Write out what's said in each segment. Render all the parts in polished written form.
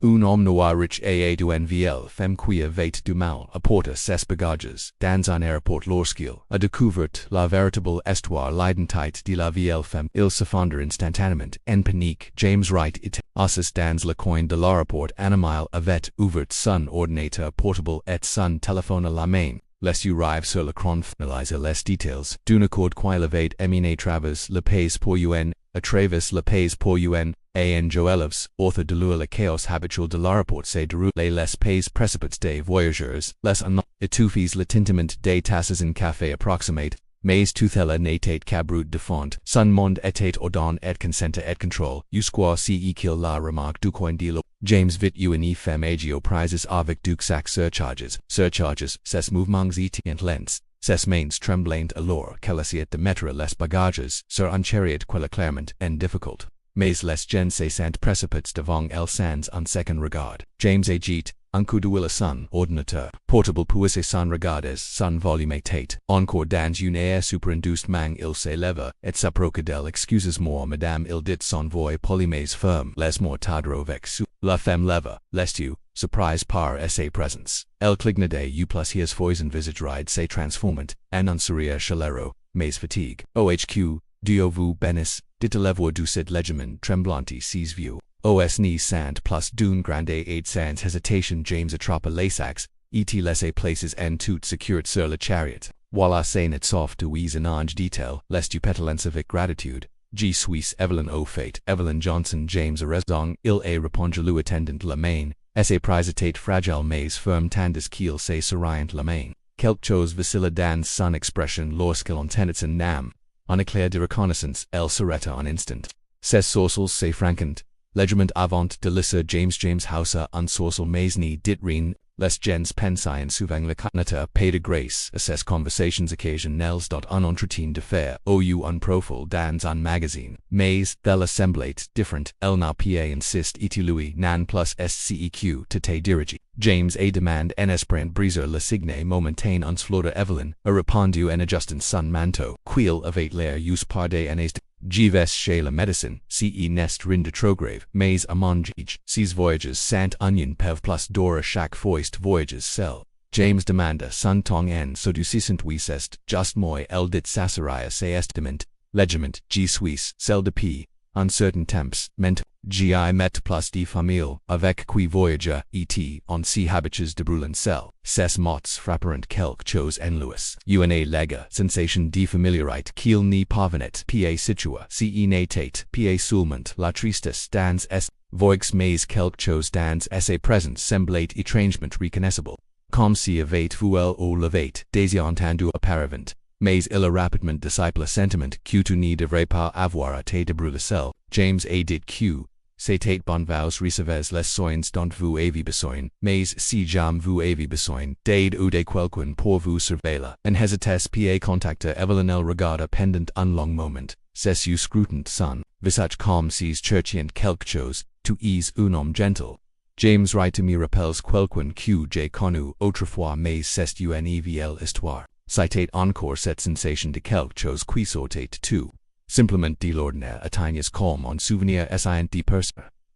Un homme noir riche aide vieille qui avait du mal à porter ses bagages dans un aéroport lorsqu'elle a découvert la véritable histoire l'identité de la vieille femme. Il s'effondre instantanément en panique. James Wright était assis dans le coin de l'aéroport animal avait ouvert son ordinateur portable et son téléphone à la main. Les yeux rivés sur l'écran finalise les détails d'un accord qu'il avait éminé travers le pays pour un, à travers le pays pour un, en Joelevs, author de le chaos habituel de l'aéroport se déroule les pays précipités des voyageurs, les en étouffes le tintement des tasses en café approximate, mais tutelle n'était qu'abrut de fond, son monde était ordonné et consenta et contrôle, jusqu'à ce qu'il la remarque du coin de l'eau. James vit une femme agio prises avec du sac surcharges, ses mouvements étaient lents, ses mains tremblant alors qu'elle essayait de mettre les bagages sur un chariot qui clairement en difficult. Mais les gens se sentent précipités devant elle sans un second regard. James agite un coup d'huile à son ordinateur portable puis son regardes son volume était encore dans une air superinducement il se leva et s'approcha d'elle. Excusez-moi madame, il dit son voix poli mais ferme. Laisse-moi t'adrer avec sous. La femme leva les yeux, surprise par sa présence. Elle cligna des yeux plus his foison visage ride se transformant en un sourire chaleureux, mais fatigue. OHQ, Dieu vous bénisse, dit la voix du cid légiman tremblante ses vieux. Os ni sant plus d'une grande aide sans hésitation James attrapa les sacs, et laissé places en tout secured sur le chariot. Voilà c'est net sauf de ouise en ange detail, les du pétalence avec gratitude. G. Suisse Evelyn au fait, Evelyn Johnson James a raison, il a répondu le attendant la main, sa prise était fragile mais ferme tandis qu'il se souriant la main. Quelque chose vacilla dans son expression lorsqu'elle entendit son nom. En éclair de reconnaissance, elle s'arrêta un instant. Ses sourcils se franquent. Legiment avant de lisser James Hausa un sourcil mais ni dit rien, les gens pensaient souvent la connaître pas de grâce à ses conversations occasionnelles un entretien d'affaires ou un profil dans un magazine. Mais, elle semblait différente, elle n'a pas insiste et lui non plus SCEQ te diriger. James a demandé en espérant briser le signe momentan uns flora Evelyn, a répondu en ajustant son manteau, qu'il avait l'air us par des années de Jives chez la médecine, nest rin de trop grave, mais à mon juge, ces voyages sant union peuvent plus d'or à chaque fois voyages sel. James demanda son tong en seduisant est, just moi el dit sasaria se estimant, legiment, G Suisse, cel de P, un certain temps, ment, Gi met plus de famille, avec qui voyager, et on si habitués de brûlancel, ses mots frapparent quelque chose en Louis. Una lega, sensation de familiarité qu'il n'y parvenait pa situa, si n'était pa seulement la tristesse dans s, voix mais quelque chose dans sa présence semblait étrangement reconnaissable. Comme si avait vuel ou l'avait déjà entendu auparavant. Mais il a rapidement disciple sentiment que tu ne devrais pas avoir à te débrouiller. James a dit que c'était bon vous recevez les soins dont vous avez besoin, mais si jamais vous avez besoin d'aide ou de quelqu'un pour vous surveiller, en hésitez pas contacter Evelyn. Elle regarda pendant un long moment, ses yeux scrutant son visage comme si cherchant quelque chose. Tu es un homme gentil. James Wright me rappelles quelqu'un que j'ai connu autrefois mais c'est une vieille histoire. Citate encore cette sensation de quelque chose qui sortait tout. Simplement de l'ordinaire atteignez comme un souvenir essayant de percer.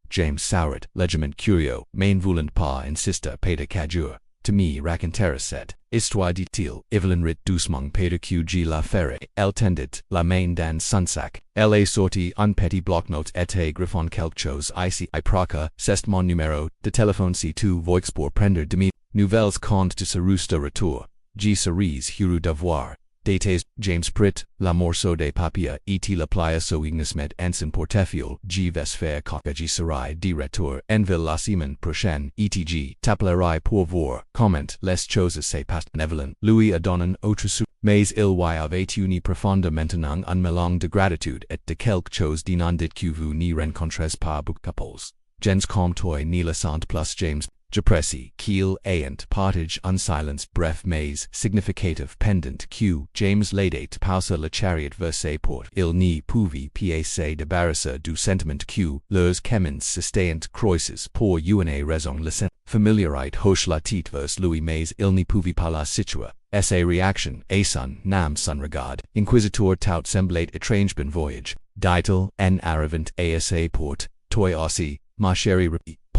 James sourit, légèrement curieux, mais ne voulant pas insister pas de cadure. To me raconter cette histoire dit-il, Evelyn rit doucement pas de que la ferre, elle tendit la main dans son sac. Elle a sorti un petit bloc-notes et a griffon quelque chose ici. I proca, c'est mon numéro de téléphone si tu veux pour prendre de mes nouvelles quand tu seras de retour. G cerise heureux d'avoir. Dates James Prit, la morceau de papier et la plia so ignismet en son portefeuille. G ves faire coca G serai de retour en ville la semaine prochaine. Etg t'appellerai pour voir. Comment les choses se passent. Evelyn lui a donné autre sou. Mais il y avait une profonde maintenant un mélange de gratitude et de quelque chose de non dit que vous n'y rencontrez pas beaucoup couples. Gens comme toi ni le sant plus James. J'apprécie qu'il ayant partage un silence bref mais significatif pendant que James l'aidait pousser le chariot vers ses portes. Il n'y pouvait pas se débarrasser du sentiment que leurs chemins s'étaient croisés pour une raison. La familiarité hoche la tête vers lui mais il n'y pouvait pas la situer. Sa réaction à son nom son regard inquisiteur tout semblait étrangement voyage. Dit-il en arrivant à sa porte, toi aussi, ma chérie,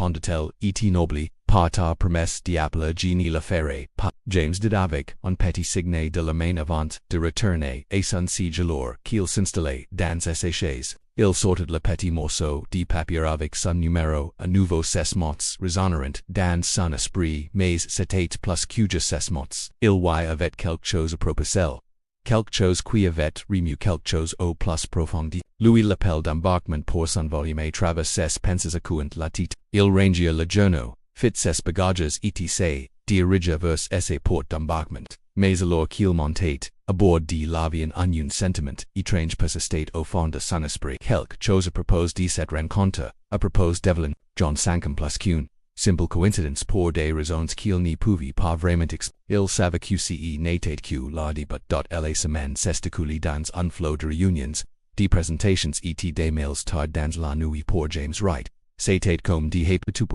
répondait-elle, et nobly, par ta promesse d'appeler Jeannie la ferre, pas. James did avec, un petit signe de la main avant, de retourner, et son siège alors, qu'il s'installait, dans sa chaise. Il sortit le petit morceau de papier avec son numéro, à nouveau ses mots, résonnant, dans son esprit, mais c'était plus que ses mots. Il y avait quelque chose à proposer. Quelque chose qui avait remué quelque chose au plus profond. Louis l'appel d'embarquement pour son volume à travers ses pensées accouant la tête. Il rangia le journaux, fit ses bagages etc. Dirigea vers ses portes d'embarquement. Mais alors qu'il montait, à bord de l'avion un sentiment étrange persistait au fond de son esprit. Quelque chose à propos de cette rencontre, à propos d'Evelyn, John Sankum plus qu'une simple coïncidence pour des raisons qu'il n'y pouvait pas vraiment expliquer. Il savait que ce n'était que la but la semaine s'estécoulait dans un flot de réunions, de présentations et des mails tard dans la nuit pour James Wright. C'était comme des tout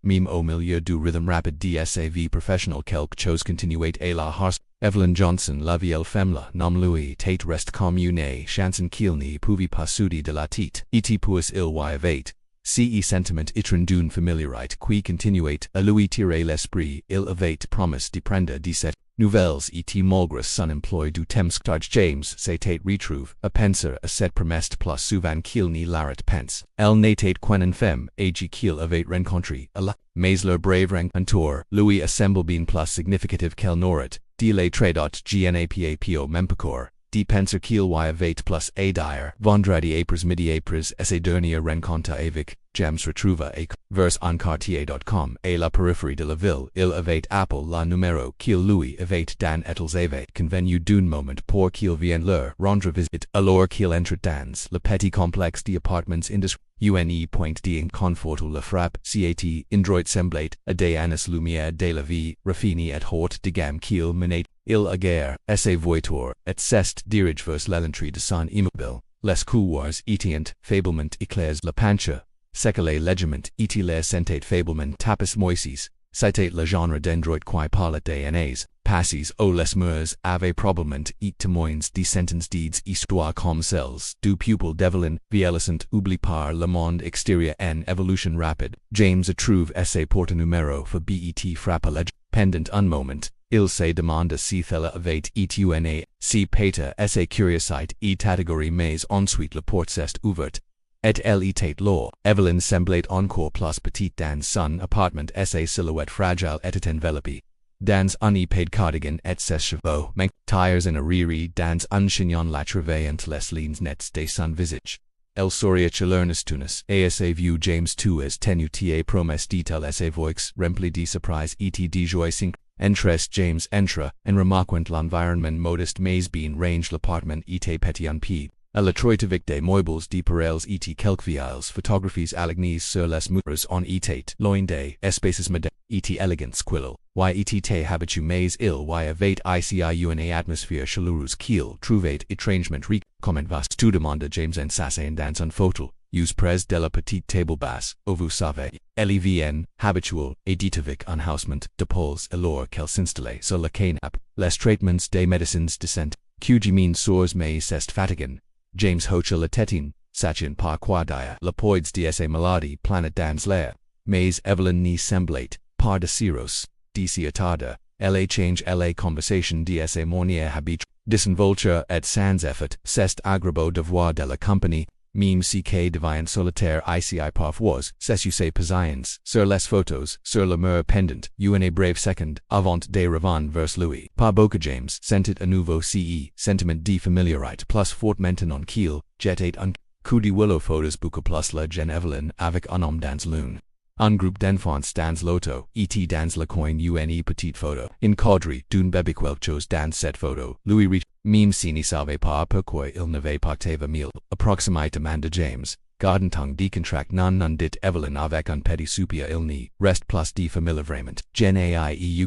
même au milieu du rythme rapide de sa vie professionnelle quelque chose continuait à la harce. Evelyn Johnson, la vieille femme là, nom Louis, tête reste comme une chanson qu'il n'y pouvait pas souder de la tête. Et puis il y avait ce sentiment étrange d'une familiarité qui continuait à lui tirer l'esprit. Il avait promis de prendre de cette nouvelles et malgré son emploi du temps tard James s'était retrouvé à penser à cette promesse plus souvent qu'il n'y l'arrêt pense. Elle n'était qu'une femme âgée qu'il avait rencontrée à la mais leur brave rencontre lui a semblé bien plus significative qu'elle n'aurait de les traits gnapa même parcours. De penser qu'il y avait plus à dire. Vendredi après midi après sa dernière rencontre avec James retrouva vers encartier.com à la périphérie de la ville. Il avait appelé la numéro qu'il lui avait dan et ils avaient convenu d'un moment pour qu'il vienne leur rendre visite. Alors qu'il entre dans le petit complexe d'appartements indiscrets. Point d'inconfort la frappe, cet indroit semblait à des années lumière de la vie, raffiné et haute de gamme qu'il menait. Il aguerre, sa voiture, et s'est dirige vers l'entrée de son immobile. Les couloirs étaient faiblement éclairés la pancha, secale légèrement et l'air sentait faiblement tapis moisis. C'était le genre d'endroit qui parlait des années passées où les murs avaient probablement et témoins de centaines d'histoires comme celles du pupil d'Evelyn, vieillissant oublié par le monde extérieur en évolution rapide. James trouve sa porte numéro for bet frappe pendant un moment. Il se demanda si cela avait été une si peta sa curiosité et catégorie mais ensuite la porte s'est ouverte. Et elle était là. Evelyn semblait encore plus petite dans son appartement sa silhouette fragile était enveloppée dans un épais cardigan et ses cheveux tires en arrière dans un chignon la travaillant les lignes nettes de son visage. Elle souriait chaleureusement à sa vue. James too as tenu ta promesse dit-elle à sa voix remplie de surprise et de joie Entrés James entra, en remarquant l'environnement modeste mais bien range l'appartement était petit en pied. À la troïtovic des meubles de parels et quelques vieilles photographies alignées sur les murs en était loin des espaces modernes et élégants quillel. Y était habitu mais il y avait ici une atmosphère chaleureuse qu'il trouvait étrangement riche. Comment vas tu demanda James en s'asseyant dans un fauteuil. Use pres de la petite table basse, où vous savez, l'ivn, habituel, éditovic un housement, de pause alors qu'elle s'installait sur le canapé, les traitements des médecines de santé, que mean sourds mais c'est fatigant. James hocha la tétine, sachin par quoi dire, la poids de sa maladie planet dans l'air, mais Evelyn n'y semblait, par de cirrhos, d'ici tarda, elle change la conversation de sa mornière habituelle, disinvolture et sans effort, c'est agréable de voir de la compagnie. Même si que devient solitaire ici parfois, c'est ses positions, sur les photos, sur le mur pendant, une brave seconde, avant de revenir vers lui. Par boca James sentit à nouveau sentiment de familiarité plus fort maintenant qu'il jetait un coup de willow photos beaucoup plus la jeune Evelyn avec un homme dans l'une. Un groupe d'enfants dans l'auto, et dans le coin une petite photo. In cadre d'une bébé quelque chose dans cette photo, lui reach, même si ne savait pas pourquoi il n'avait pas tava mille. Approximate demanda James, gardentung décontract non dit Evelyn avec un petit soupir il n'y reste plus de familiar vraiment. Genai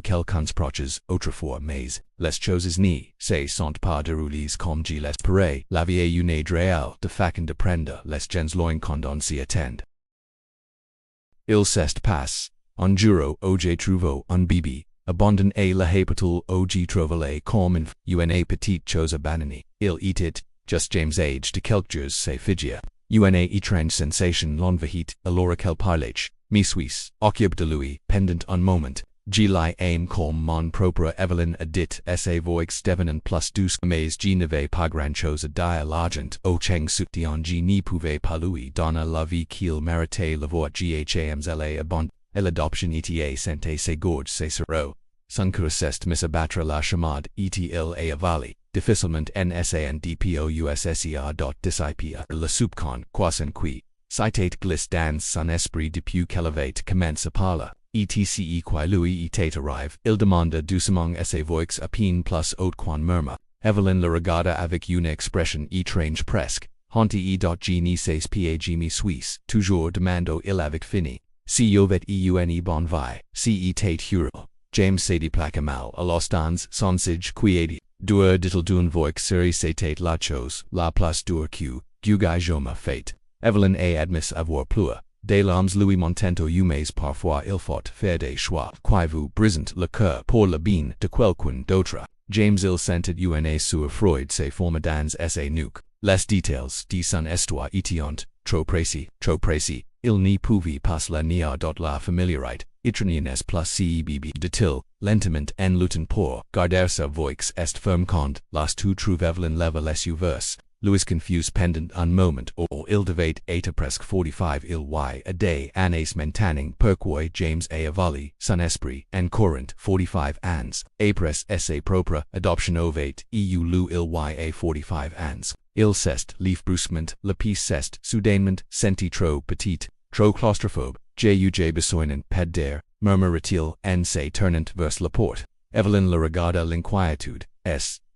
quelques proches, autrefois mais, les choses n'y se sont pas déroulées comme je l'espérais. La vie une réelle de façon de prendre les gens loin quand on s'y attend. Il s'est passe, un jour où j'ai trouvé un bébé, abandonné à la hôpital où j'ai trouvé comme une petite chose abandonnée. Il était, just James âge de quelques jours se figia. Une étrange sensation l'envahit, alors qu'elle parlait, mi suis, occupe de lui, pendant un moment. July aim com mon propre Evelyn edit sa voix devenant plus douce mais je n'avais pas grand chose à dire l'argent au cheng soutien je n'y pouvais pas lui donner la vie qu'il méritait l'avoir ghams abond et l'adoption était santé ses gorges ses cerveaux. Son curcest mis abattre la chamade et avali, difficilement nsandpoussea discipia le soupcon quoiqu'en qui, citate glisse dans son esprit depuis qu'elevate commence à parler. Etc qui lui était arrive, il demanda doucement sa voix à peine plus haute qu'un murmure. Evelyn le regarda avec une expression étrange presque. Honti je ne sais pas je me suis, toujours demando il avec fini. Si yovet une bonne vie, si était heureux. James se déplaça mal à l'ostans, sonsige quiedi. Dur dittle d'une voix série c'était la chose, la plus dure que joma fait. Evelyn a admis avoir pleuré. Des larmes lui montento mais parfois il faut faire des choix, qui vous brisent le cœur pour le bien de quelqu'un d'autre. James il sentit une sur Freud se forma dans sa nuque. Les détails de son histoire étaient trop précis, il n'y pouvait pas la nier dot la familiarité, étrangenes plus cebb dit-il, lentement en luttant pour garder sa voix est ferme quand, las tu trouve Evelyn leva les yeux. Louis confused pendant un moment ou il devait être presque 45 il y a des années maintenant pourquoi James a avali son esprit en courant 45 ans, après sa propre adoption ovate eu lu il y a 45 ans. Il s'est leaf brusquement, le piece s'est soudainement senti trop petit, trop claustrophobe, j'ai besoin pas d'air, murmura-t-il en se tournant vers la porte. Evelyn le regarda l'inquiétude,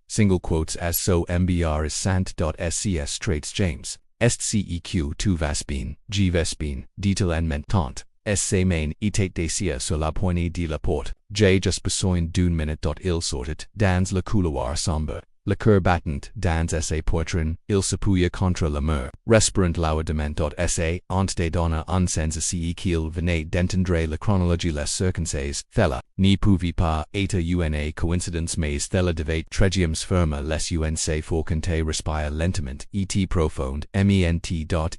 single quotes as so mbr is sant.scs straits James, stceq tu vas bien, je vais bien, dit-il en mentant, sa main était dessus sur la poignée de la porte, j'ai just besoin d'une minute il sortit, dans le couloir sombre, le cœur battant dans sa poitrine, il s'appuya contre le mur, respirant lourdement sa honte de donner un sens qu'il venait d'entendre la chronologie les circonstances, thella, ne pouvait pas être une coïncidence mais thella devait tregiums ferme les unc forcante respire lentement et profonde, ment.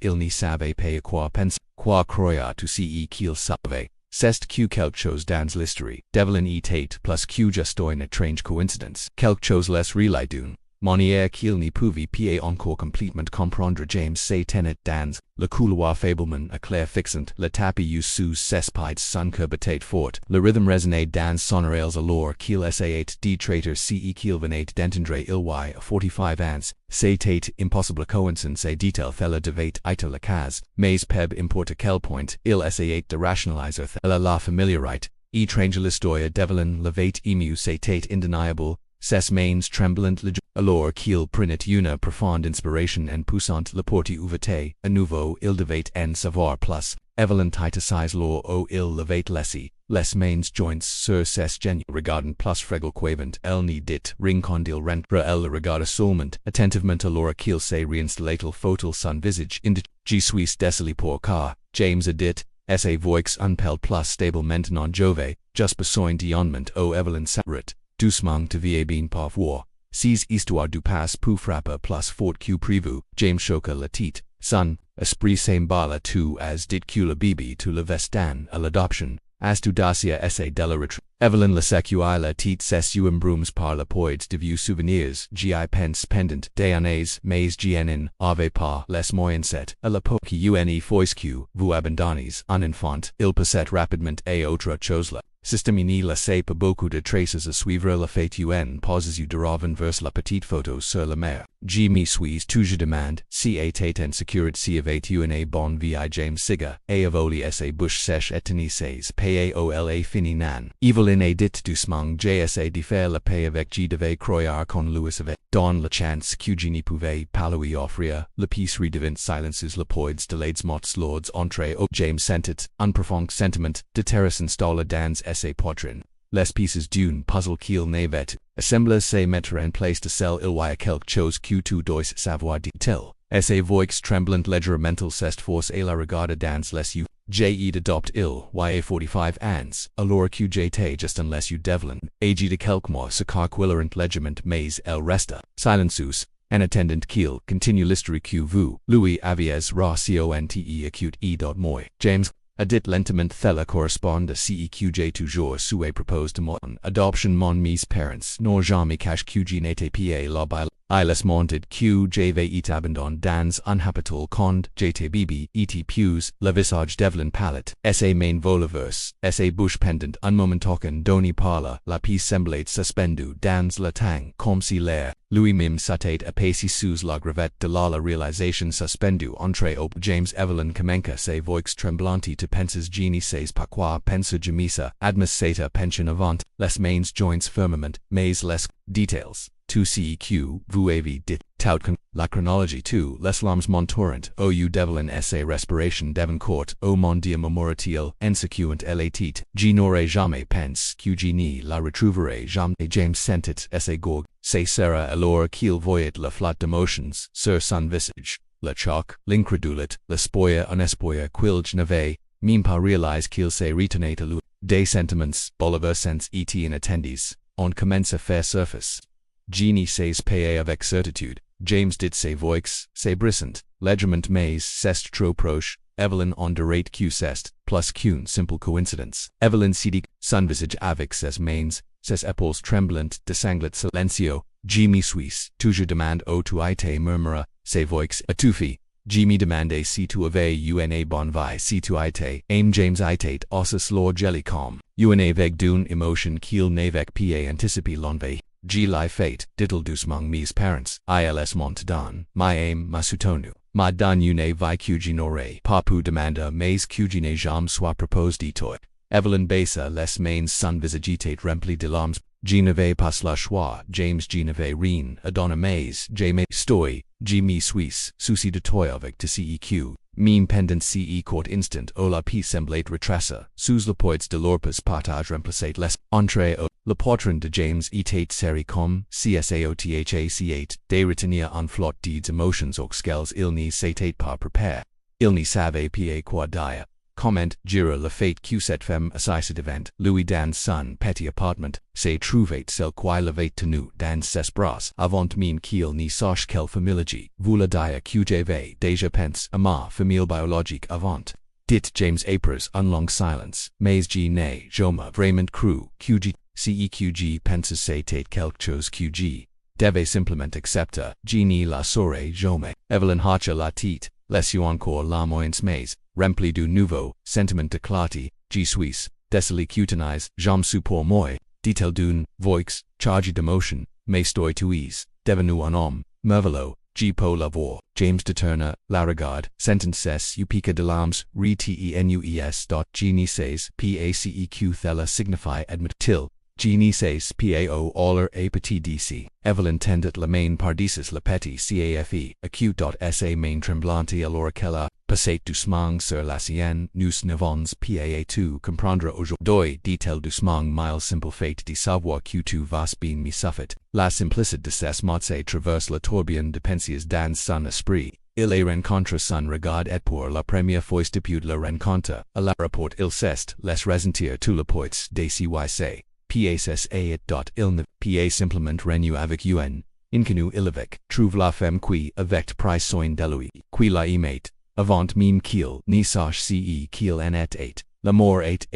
Il ne savait pas à quoi penser, quoi croire tu qu'il savait. C'est que quelque chose dans l'histoire, Devlin était plus que juste une étrange coïncidence, quelque chose les relais d'une manière qu'il ne pouvait pas encore complètement comprendre. James se tenait dans le couloir faiblement éclair fixant, le tapis sous ses pieds son cœur battait fort, le rythme résonnait dans son oreilles alors qu'il essayait de traiter qu'il venait d'entendre il y a 45 ans. C'était impossible coïncidence dit-il thella devait être le cas, mais peu importe quel point, il essayait de rationaliser thella la familiarité, étrange l'histoire d'Evelyn l'avait ému c'était indéniable, ses mains tremblantes alors qu'il prenait une profonde inspiration en poussant la porte ouverte, à nouveau il devait en savoir plus. Evelyn titasise lors où il l'avait laissé, les mains jointes sur ses genoux regardant plus fragile qu'avant, elle ne dit rien quand il rentre, elle le regarda seulement, attentivement alors qu'il se réinstallait faut-il son visage inde, je suis désolé pour car, James a dit, sa voix un peu plus stable maintenant jove, just besoin d'un moment où Evelyn s'arrête. Doucement te vie bien parfois, ces histoires du passé pour frapper plus fort que prévu, James choqua la tête, son esprit s'emballa tout as dit que le bébé tu le vestan à l'adoption, as tu dacia essa de la retraite. Evelyn la secua la tête ses embrums par la poids de vieux souvenirs, gi pense pendant des années, mais gn avait pas les moyens set, à l'époque une fois que vous abandonnez un enfant, il passait rapidement à autre chose la. Système ne laissait pas beaucoup de traces à suivre la fête pauses duravan vers la petite photo sur la mer. Je me suis toujours demandé si était en sécurité si avait une bonne vie James Siga, a avoli sa bouche sèche et tenaces paola fini nan. Evelyn a dit doucement j'essa de faire la paix avec je devais croire qu'on Louis avait dans la chance que je ne pouvais pas lui offrir, la peace redevint silences le poids de les mots lords entrée au James sentit, un profond sentiment de terre s'installa dans sa poitrine. Les pieces d'une puzzle qu'il n'avait assemblé se mettre en place de celle il y a quelque chose que tu dois savoir dit-il. Sa voix tremblante légèrement cette force et la regarda dans les yeux. J'ai adopté il y a 45 ans, alors que j'étais juste en les yeux d'Evelyn, âgé de quelques mois ce qu'acquillerant légèrement mais elle resta silencieuse. En attendant qu'il continue l'histoire que vous, lui aviez raconté acute moi. James Adit lentement thella correspond à ceqj toujours sous proposed de mon adoption mon mes parents nor jamais cache qg n'était pas la by iles monted qjv et abandon dans un hôpital cond jtbb et pews le visage devlin palette sa main volaverse sa bouche pendant un moment token doni parla la piece semblait suspendu dans la tang comme si l'air Louis Mim s'était apaisé sous la gravette de la réalisation suspendue entre op James Evelyn Kamenka ses voix tremblantes te penses genie ses paqua pensa gemisa admis sata pension avant les mains joints firmament mais les details to ceq vous avez dit tout la chronologie to les lames montorant ou devlin sa respiration devancourt au mon dia memorial ensecuant elatit je n'aurais jamais pense que ni la retrouverai jamais James sentit sa gorge c'est Sarah alors qu'il voyait la flotte d'émotions sur son visage, le choc, l'incrédulité, l'espoir un espoir qu'il n'avait même pas réalisé qu'il se retenait à lui. Des sentiments, Bolivar sens et inattendis, on commence à faire surface. Genie ses payer avec certitude, James dit ses voix, ses brissantes, légèrement mais c'est trop proche, Evelyn on dirait que c'est, plus qu'une simple coïncidence. Evelyn s'y son visage avec ses mains, ses épaules tremblantes de sanglant silencio, Jimmy Suisse, toujours demande au tu été murmura, ses voix étouffées, Jimmy demande si tu avais une bonne vie si tu été, aime James été ossus lor jelly calm, une avec d'une émotion qu'il n'avait pas anticipé l'envie, G li fate, diddle doucement mes parents, ils m'ont don, my aim ma soutenu, ma don une vie que j'ignorais, papu demanda mais que je n'ai jamais soit proposed et toi. Evelyn baissa les mains son visagitate rempli de larmes, je n'avais pas la choix, James je n'avais rien à donner mais je me stoi, je me suis souci de toi avec te ceq, meme pendant ce court instant où la paix semblait retracer, sous le poids de l'orpus partage remplacer les entrées au le portrait de James était série comme CSAOTHAC8, de retenir en flot des émotions auxquelles il n'y s'était pas préparé. Il n'y savait pas quoi dire. Comment jura le fait que cette femme assise devant lui dans son petit appartement, s'est trouvait celle qui l'avait tenu dans ses bras avant même qu'il n'y sache quelle famille vous le dire que j'avais déjà pense à ma famille biologique avant. Dit James après un long silence, mais je n'ai jamais vraiment cru que ceq penses c'était quelque chose que je devais simplement accepter, je n'y la saurais jamais. Evelyn hacha la tête, laissant encore la moyens mais, rempli du nouveau sentiment de clarté, je suis désolé qu'utilise j'aime su pour moi, dit-elle d'une voix chargée d'émotion, mais stoi tuis, devenu un homme, merveilleux, je peux la voir. James détourna la regarde, sentences upica de l'âmes, retenues dot genises paceq thella signify admit-il. Genises pao aller a petit dc. Evelyn tendit la main pardicis la petit cafe, acute.sa main tremblante alors qu'elle a passé doucement sur la sienne, nous n'avons pas tout comprendre aujourd'hui, dit-elle doucement mais simple fait de savoir que tu vas bien me suffit. La simplicité de ses mots traverse le tourbillon de pensées dans son esprit. Il a rencontre son regard et pour la première fois depuis la rencontre, à la rapport il s'est les ressentir tout le poids de cyc. PSSA it dot il ne PA simplement renu avec un, inconnu il avec, trouve la femme qui avec price soin de lui, qui la aimait, avant même qu'il ni sache ce qu'il en est, l'amour est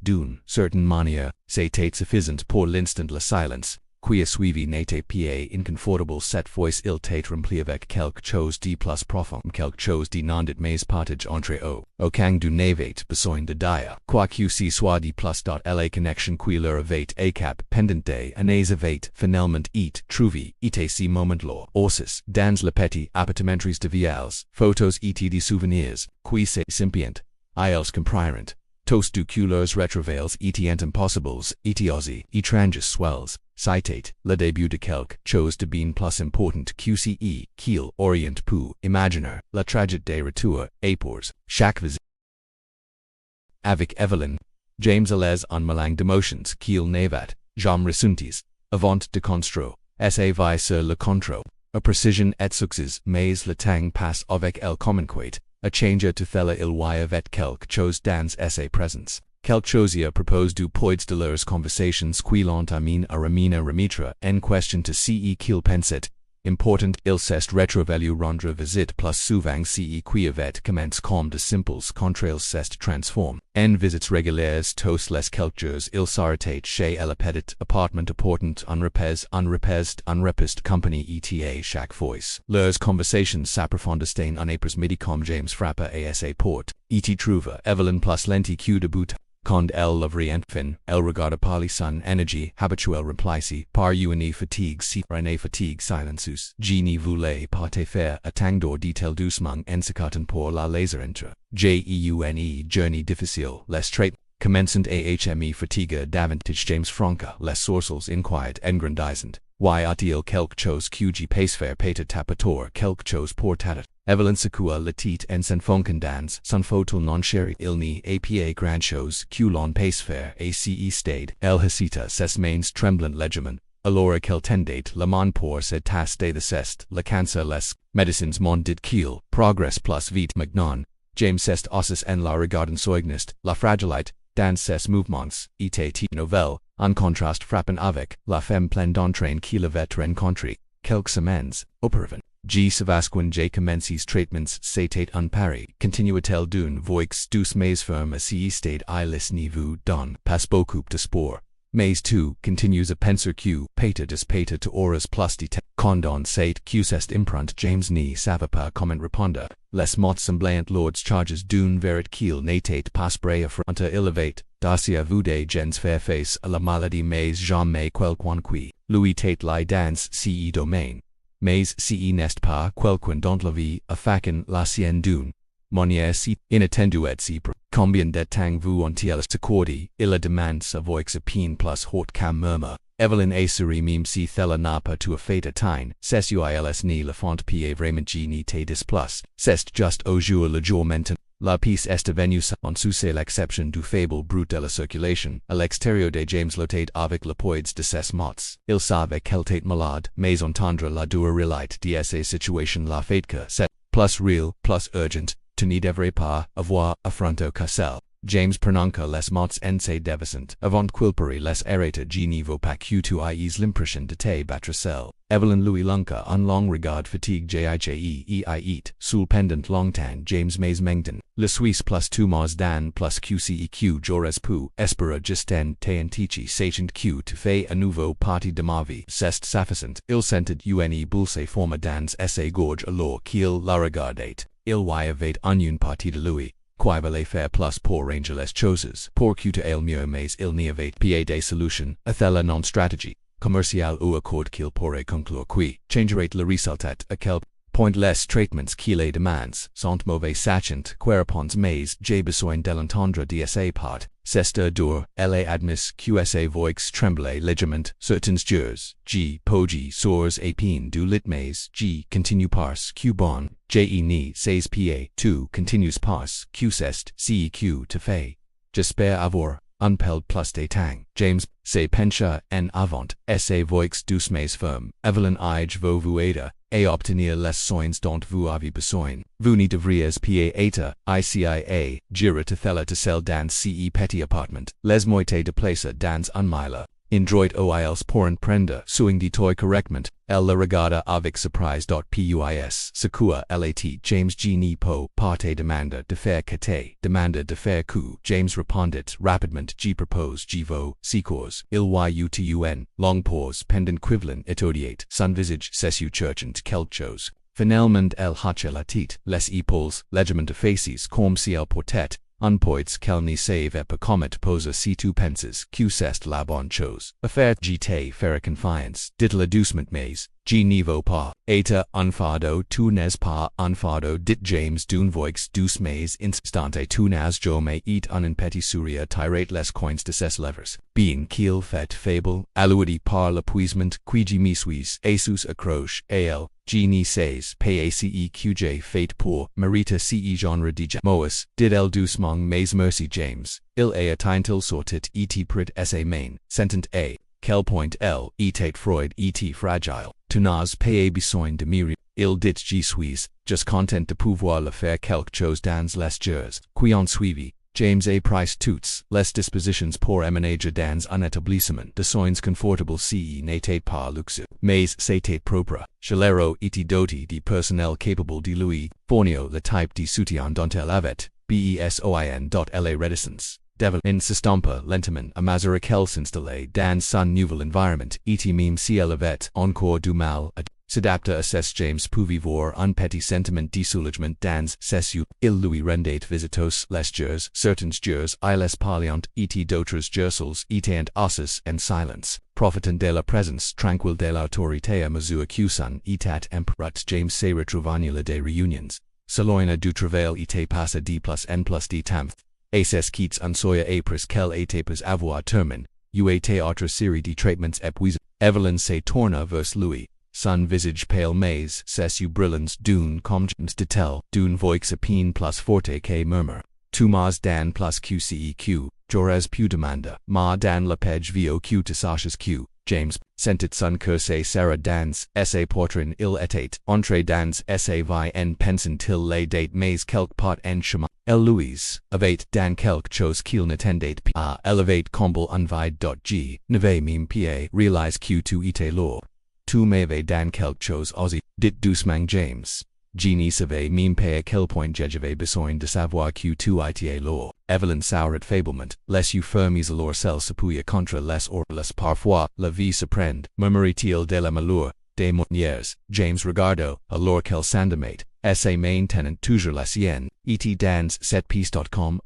d'une certaine manière, c'était suffisant pour l'instant la silence, qui a suivi n'était pas inconfortable cette fois il t'est rempli avec quelque chose de plus profond, quelque chose de non dit mais partage entre eux, aucun du n'avait besoin de dire, quoi que ce soit de plus dot la connexion qui leur avait a cap pendante années avait finalement trouvé et ce moment-là, ossis, dans le petit appartementeries de vieilles, photos et de souvenirs, qui se simpient, ils comprirent. Tous du couleurs rétrovales et impossibles, et aussi étranges swells, citate, le début de quelque chose de bien plus important QCE, qu'il orient pu imaginer, la tragédie des retours, et pour chaque visite. Avec Evelyn, James allait en mélange d'émotions qu'il n'avait jamais ressenties, avant de construire, sa vie sur le contrôle, a précision et succès, mais le temps passe avec elle communiquait. A changer to thella il y avait quelque chose dans sa présence. Quelque chose à propos du poids de leurs conversations qui l'ont amené à remettre en question to ce qu'il pensait, Important, il s'est retrouvé rendre visite plus souvent ce qui avait commencé comme de simples contrails s'est transforme en visites régulières tous les quelques jours. Il s'arrêtait chez la petite appartement important unrepassed company eta chaque fois. Leurs conversations s'approfondissaient en après-midi comme James frappa à sa porte. Et trouva Evelyn plus lenti que debout. Quand elle l'ouvrit enfin, elle regarda parler son énergie habituelle remplacée par une fatigue silencieuse. Je ne voulais pas te faire attendre, dit-elle doucement en s'écartant pour la laisser entrer. Jeune journée difficile, les traits commençant à hme fatigue davantage James franca, les sourcils inquiets engrandissant. Y a-t-il quelque chose que je puisse faire peut-être quelque chose pour t'aider? Evelyn secoua la tête en s'enfonçant dans son fauteuil non chéri. Il n'y a pas grand chose que l'on puisse faire à ce stade. Elle hésita, ses mains tremblant légèrement. Alors qu'elle tendait la main pour se tasser de ceste, la cancer les médecins m'ont dit qu'il progresse plus vite maintenant. James s'est assis en la regardant soigniste, la fragilité dans ses mouvements était nouvelle, en contraste frappant avec la femme pleine d'entrain qu'il avait rencontrée quelques semaines auparavant. G. Savasquin J. commences traitements c'était un pari, continua-t-elle d'une voix douce mais ferme à ce stade I laissez-vous donne pas beaucoup de sport. Mais tu continues à penser que peut-être tu auras plus de temps. Condon cette que cette empreinte James ne savait pas comment répondre. Les mots semblants lourds charges d'une vérité qu'il n'était pas prêt à affronter. Il avait d'acier vous de gens faire face à la maladie mais jamais quelqu'un qui lui était là dans ce domaine. Mais ce n'est pas quelqu'un dont la vie a fait la sienne d'une manière si inattendue et si combien de temps vous ont-ils accordé? Il demande sa voix à peine plus haute qu'un murmure. Evelyn a souri même si thella n'a pas tout à fait atteint. C'est ils ni la font pas vraiment je ni te dis plus. C'est juste au jour le jour maintenant. La pièce est venue en sous l'exception du faible brut de la circulation. À l'extérieur de James lotait avec le poids de ses mots. Il savait qu'elle était malade, mais entendre la dure réalité de sa situation la fait que c'est plus réel, plus urgent. Tu ne devrais pas avoir affronté que celle. James prononça les mots en se dévissant. Avant quilperi les arrêta je ne veux pas que tu aies l'impression de te battre seul. Evelyn lui lança un long regard fatigue jigeeit sul pendant longtemps James mais mengden. Le Suisse plus tu mas dan plus qceq j'aurais pu espérer justin te antici sachant que tu fais à nouveau partie de ma vie. C'est suffisant. Il sentit une bulse forme dans sa gorge alors qu'il la regardait. Il y avait une partie de lui qui voulait faire plus pour ranger les choses, pour que tu ailles mieux mais il n'y avait pas de solution, à thella non stratégie commerciale ou accord qu'il pourrait conclure qui changerait le résultat à quel point les traitements qui les demandent sont mauvais sachant whereupon mais j'ai besoin de l'entendre de sa part. C'est dur, elle admis que sa voix tremblait légèrement certains jours. G. Poggi sours à peine du lit mais G. continue parce que bon, je ne sais pas, tu continues parce que c'est ce que tu fais. J'espère avoir un pel plus de temps. James se pencha en avant, sa voix douce mais ferme. Evelyn je veux vous aider à obtenir les soins dont vous avez besoin. Vous ne devriez pas être icia, gira te thella te celle dans ce petit appartement. Les moités de place dans un mile. Indroit oils pour prendre soin de toi correctement. Elle le regarda avec surprise. Puis secoua lat James je ne peux pas te demander de faire que te demande de faire que. James répondit rapidement je propose je veux secours. Il y eut une longue pause pendant qu'Evelyn étudiait son visage sessu cherchant quelque chose. Finalement elle hocha la tête, les épaules légèrement effacées comme si elle portait un poids qu'elle ne savait pas comment poser si tu penses que c'est la bonne chose. Affaire je te ferai confiance, dit-le doucement mais je ne veux pas être un fardeau, tu n'es pas un fardeau, dit James d'une voix douce mais instante tu n'as jamais été un petit sourire tirate les coins de ses lèvres. Bien qu'il fait faible, alourdi par l'épuisement que je me suis asus accroche à elle, je ne sais pas ce que j'ai fait pour mériter ce genre de mois, dit-elle doucement mais merci James. Il a atteint sortit et prit sa main, sentant à quel point elle était froide et fragile. Tu n'as pas besoin de mourir. Il dit je suis juste content de pouvoir le faire quelque chose dans les jours qui ont suivi. James A. Price Toots, les dispositions pour emménager dans un établissement de soins confortable ce n'était pas luxe, mais c'était propre. Chalero était doté de personnel capable de lui fournir le type de soutien dont elle avait besoin. La réticence devil insistant lentement à mesure qu'elle s'installait dans son nouvel environnement était même si elle avait encore du mal à s'adapter à ses James pouvait voir un petit sentiment de soulagement dans ses yeux. Il lui rendait visitos les jours, certains jours il les parliant et d'autres jours étant assis en silence, profitant de la présence tranquille de l'autorité à mesure que son état emperut. James se retrouvait des réunions. Saloina du travail était passé de plus en plus de temps. Et ses quittes en soya après qu'elle était pas avoir terminé. Était autre série de traitements épuisés. Evelyn se tourna vers lui. Son visage pale mais ses yeux brillants d'une confiance de tel, d'une voix à peine plus forte que murmure. Tu m'as dan plus qceq, j'aurais pu demander, ma dan la page vo q te saches q. James sentit son cœur se serra dans sa poitrine. Il était entré dans sa vie en pensant til les date mais quelque part en chemin. Elle Louise avait dans quelque chose qu'il n'attendait pas. Elle avait comble un vide. N'avait même pas réalisé que tu étais là. Tu m'avais dans quelque chose osé, dit doucement James. Je ne savais même pas à quel point j'avais besoin de savoir que tu étais là. Evelyn sourit faiblement, les yeux fermés alors celle s'appuya contre les oreilles. Parfois, la vie se prend, murmurait-il de la malheur, des manières. James regarda, alors qu'elle s'endormait, sa main tenant toujours la sienne, était dans cette pièce.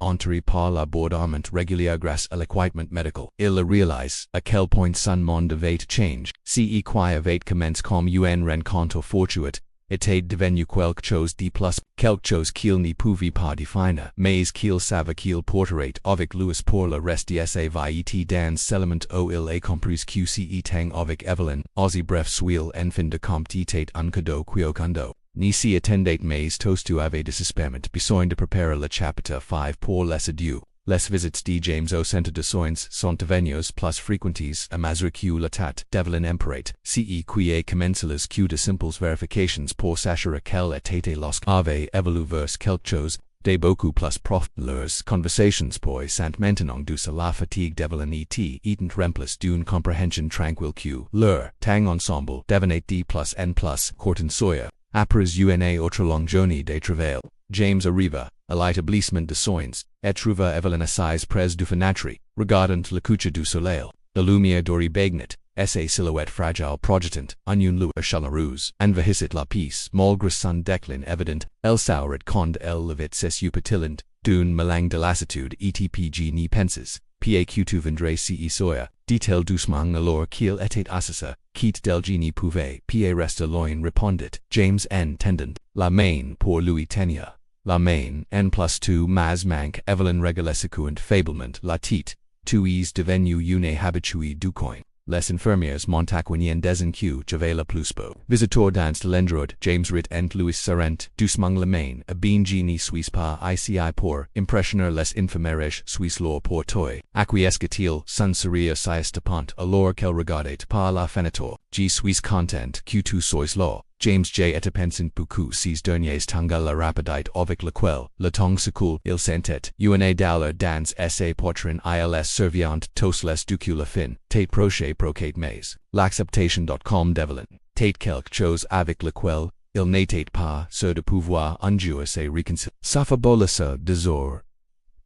Entré par la bordement régulière grâce à l'équipement médical. Il le réalise, à quel point son monde avait changé. Ce qui avait commencé comme une rencontre fortuite, était devenu quelque chose de plus, quelque chose qu'il ne pouvait pas définir, mais qu'il savait qu'il porterait avec lui pour le reste de sa vie. Était dans seulement il a compris que c'était avec Evelyn, aussi bref soit en fin de compte était un cadeau quioquando. Ni s'y attendait mais tostu avait désespérément besoin de préparer le chapitre 5 pour les adieux. Les visites de James au centre de soins sont devenues plus fréquentes à mesure que le tat d'Evelyn emperait. Ce qui a commencé les que de simples vérifications pour s'assurer qu'elle était lorsqu'avait évolué vers quelque chose de beaucoup plus profond. Leurs conversations pour sont maintenant dues à la fatigue d'Evelyn étant remplacées d'une compréhension tranquille que leur temps ensemble devenait de plus en plus court en soya. Après une autre longue journée de travail, James arriva à l'établissement de soins, et trouva Evelyn assise près du fenêtre, regardant le coucher du soleil. La lumière dorée baignait, sa silhouette fragile projetant en une lueur chaleureuse, envahissait la pièce, malgré son déclin évident. Elle sourit quand elle levait ses yeux pétillants, d'une melange de lassitude etpg ni penses, pa que tu vendrais si soya, dit-elle doucement alors qu'il était assis, quitte del génie pouvait pa rester loin répondit, James en tendant la main pour lui tenir. La main, en plus tu mas manque Evelyn régalait secound faiblement la tête, tu es devenu une habituée du coin. Les infirmières montaquiniennes desen que j'avais le plus beau. Visiteur dans l'endroit, James rit ent Louis Sarent, doucement la main, a bien genie suis pas ici pour impressionner les infirmières suis leur pour toi. Acquiesque-t-il, son sourire s'estapant alors qu'elle regardait par la fenêtre. Je suis content que tu sois là. James J. était pensant beaucoup ces derniers temps la rapidité avec laquelle le temps s'écoule. Il sentait une douleur dans sa poitrine ils serviant tous les ducu la fin. Tate proche proquet mais l'acceptation. D'Evelyn. Tate quelque chose avec laquelle il n'était pas sûr de pouvoir un jour se réconcilier. S'affabolissa désor.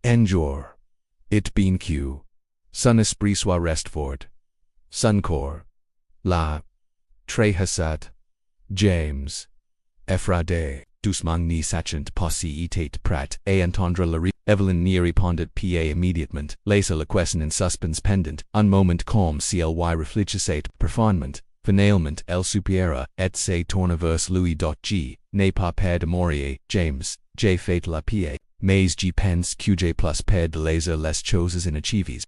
Un jour. It bien que son esprit soit reste fort. Son corps. La. Très hassat. James. Effradé, doucement ni sachant possi était prêt à entendre la Evelyn n'y répondit pas immédiatement, laissa la question en suspens pendant, un moment comme si elle y réfléchissait profondément. Finalement elle soupira, et se tourna vers lui. G. N'est pas peur de mourir, James, j'ai fait la paix, mais je pense que j'ai plus peur de laisser les choses inacheves.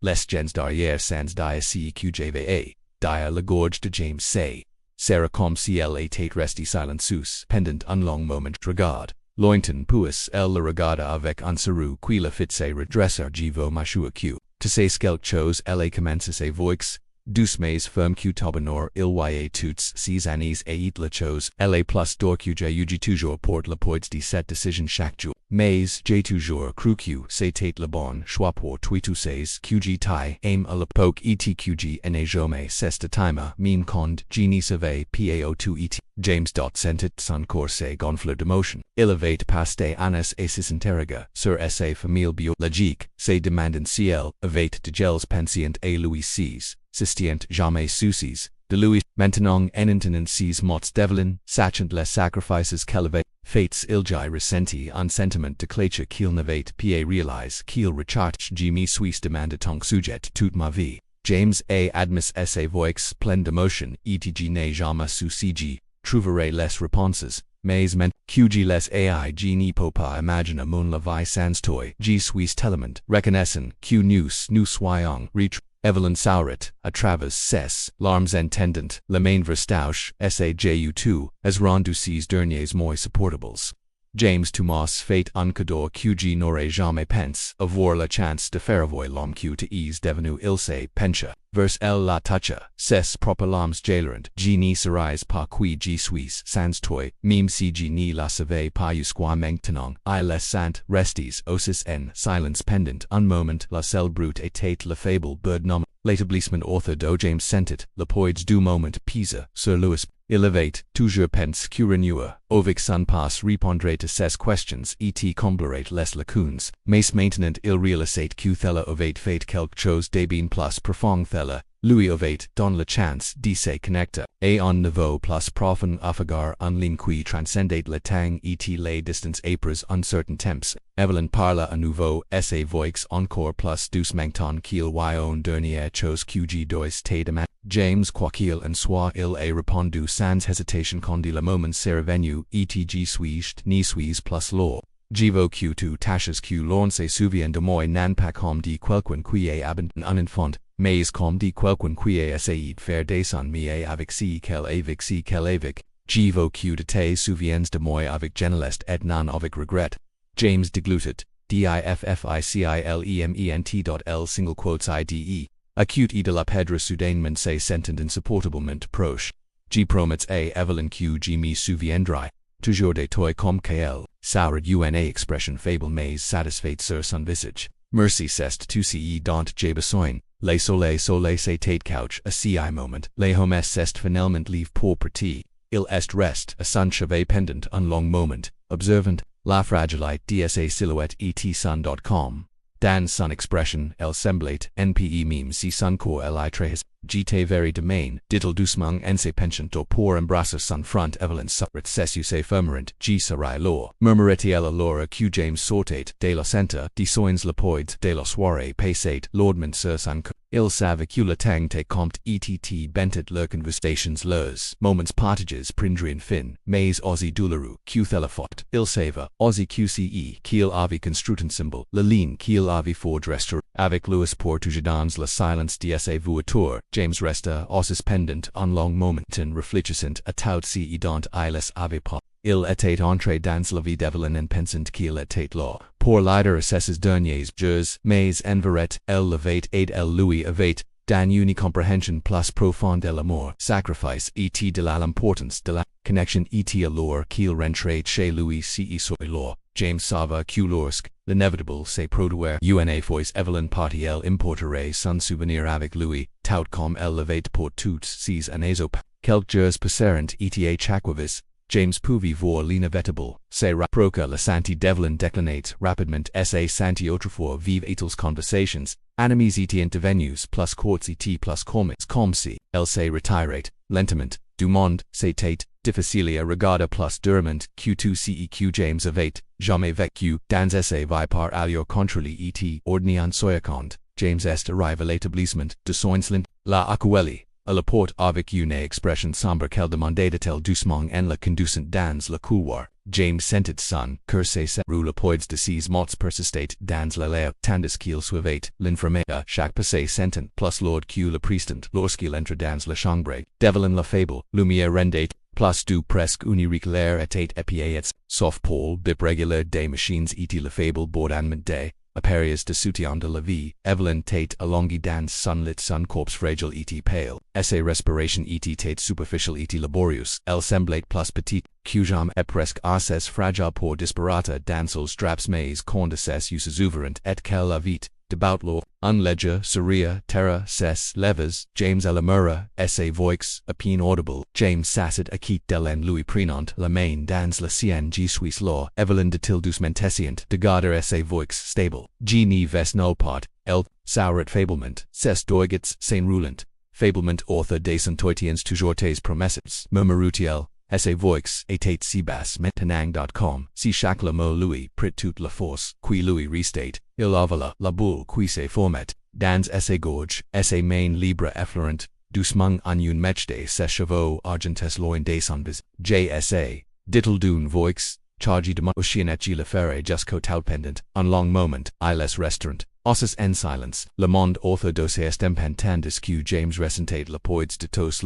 Les gens derrière sans dire ce que j'avais dire la gorge de James Sarah comme si elle était restée silencieuse pendant un long moment. Regarde, lointain puis elle le regarda avec un sourire qui la fit se redresser. Je veux m'assurer que, tu sais quelque chose. Elle a commencé sa voix, douce mais ferme que tobinor il y toutes ces années et la chose. Elle est plus d'or que j'ai eu toujours pour la poids de cette décision chaque jour. mais, j'ai toujours cru que c'était le bon choix pour tous ces que tai aime à l'époque et que n'a jamais cessé de timer mine quand je n'y savais pas tout et James. Sentit son corps se gonfler d'émotion. Il avait passé années et s'interroga sur sa famille biologique, se demandant si elle avait de gels pensientes et lui s'estient jamais soucis de lui. Maintenant en ses mots devlin, sachant les sacrifices qu'elle avait faits, il j'ai ressenti un sentiment de cléche qu'il n'avait pas réalisé qu'il recherche je me suis demandé ton sujet toute ma vie. James a admis sa voix pleine d'émotion et je n'ai jamais su si je trouverai les réponses, mais que je les ai je ne peux pas imaginer mon la vie sans toi. Je suis tellement reconnaissant que nous soyons riche. Evelyn Sauret, à travers ses larmes entendant, la main verstauche, sajut, as rendu ces derniers moins supportables. James Thomas fait un cadeau que je n'aurais jamais pensé avoir la chance de faire avoir l'homme que est devenu il se pencha, vers elle la toucha, ses propres larmes jaillerant, je ne serais pas qui je suis sans toi, même si je ne la savais pas jusqu'à maintenant, I les sent restes aussi en silence pendant un moment la seule brute était la fable bird nomme. L'établissement author do James sentit, le poids du moment pisa sur Louis. Il avait toujours pense que renouer, avec son passe répondrait à ces questions et comblerait les lacunes, mais maintenant il réalisait que thella avait fait quelque chose de bien plus profond thella, lui avait donné la chance de se connecter, à un niveau plus profond affagar en ligne qui transcendait le temps et les distances épres en certains temps. Evelyn parla à nouveau, sa voix encore plus doucement qu'il y a une dernière chose que je dois te demander. James, quoiqu'il en soit, il a répondu sans hésitation quand le moment serait venu, et je suis ni suis plus lourd. Je veux que tu tâches que l'on se souvienne de moi non pas comme de quelqu'un qui a abandonné un enfant, mais comme de quelqu'un qui a essayé de faire descendre mais avec si qu'elle avec. Je veux que tu te souviennes de moi avec gentillesse et non avec regret. James deglutit, difficilement.l single quotes ide. Acute et de la pedra soudainement se sentent insupportablement proche. Je promets à Evelyn que je me souviendrai toujours de toi comme qu'elle, saurait una expression faible mais satisfaite sur son visage. Merci c'est tout ce dont j'ai besoin. Le soleil s'était couché à ce moment. Les hommes c'est finalement live pour partie. Il est reste à son chevet pendant un long moment, observant la fragilité de sa silhouette et son.com. Dans son expression, elle semblait npe même si son corps elle très j'étais very demain, dit-il doucement en se penchant pour embrasser son front. Evelyn Sauret se fermerant, je serai lourd. Murmurait-elle alors que James sortait de la centre, de soins le poids de la soirée passait lourdement sur son cœur. Il savait que le temps te compte et bentit leurs conversations leurs moments partages prendrien fin, mais aussi douloureux que thella fort. Il savait aussi QCE qu'il avait construit un symbole, la ligne qu'il avait forgé rester avec Louis pour toujours dans la silence de sa voiture. James resta aussi pendant un long moment en réfléchissant à tout ce dont il les avait pas. Il était entré dans la vie d'Evelyn en pensant qu'il était là pour l'aider à ses derniers jours, mais en vérité, elle l'avait aidé, elle lui avait donné une compréhension plus profonde de l'amour, sacrifice et de l'importance de la connexion et alors qu'il rentrait chez lui si sur l'or. James savait que lorsque l'inévitable se produire une fois Evelyn partie elle importerait son souvenir avec lui, tout comme elle l'avait pour toutes ces années. Quelques jours passèrent et à chaque fois, James pouvait voir l'inévitable, se rapprocha la santi Devlin déclinate rapidement sa santi autrefois vive etals conversations, animes et intervenus plus courts et plus calmes comme si elle se retirait, lentement, du monde, c'était difficile à regarder plus durement que tout ce que James avait jamais vécu dans sa vie par ailleurs contrôlé et ordonné en soyacond. James est arrivé à l'établissement de soins la Aquelli. À la porte avec une expression sombre qu'elle demandait-elle doucement en la conduisant dans le couloir. James sentit son cœur se serrer le poids de ses mots persistait dans la l'air tandis qu'il suivait l'infirmière à chaque passé sentant plus lourd que le prestant lorsqu'il entre dans la chambre. Devlin la faible lumière rendait plus du presque unique l'air était épié et sauf pour bip régulier des machines et le faible bourdonnement des Aperias de soutien de la vie, Evelyn Tate alongi dans sunlit sun corpse fragile et pale, essay respiration et tate superficial et laborious, elle semblait plus petite, que jamais presque assez fragile pour disparata dans straps mais condescens uses ouverant et qu'elle avait, debaut law, unledger, seria, terra, ses, leves, James Elamura, essay voix, a peine audible, James Sasset acquit delen Louis Prenant, la main dans la sienne G Suisse law, Evelyn de tildus mentescient, de garder essay voix stable, G ni ves no pot, el, sauret fablement, ses doigets, saint roulant, fablement author des centoitiens toujours tes promesses, murmurutiel, essay voix, etate cbas mentenang.com, si chaque le mot Louis, prit toute la force, qui Louis restate, il avala, la boule qui se formet, dans essay gorge, essay main libre effleurant, doucement en une mechde ses chevaux argentes loin des envis, JSA, dittle dune voix, chargi de oceanet le ferre jusqu'au talpendant, un long moment, I les restaurant, ossus en silence, le monde orthodoxe estempentandis que James resentate la poids de tos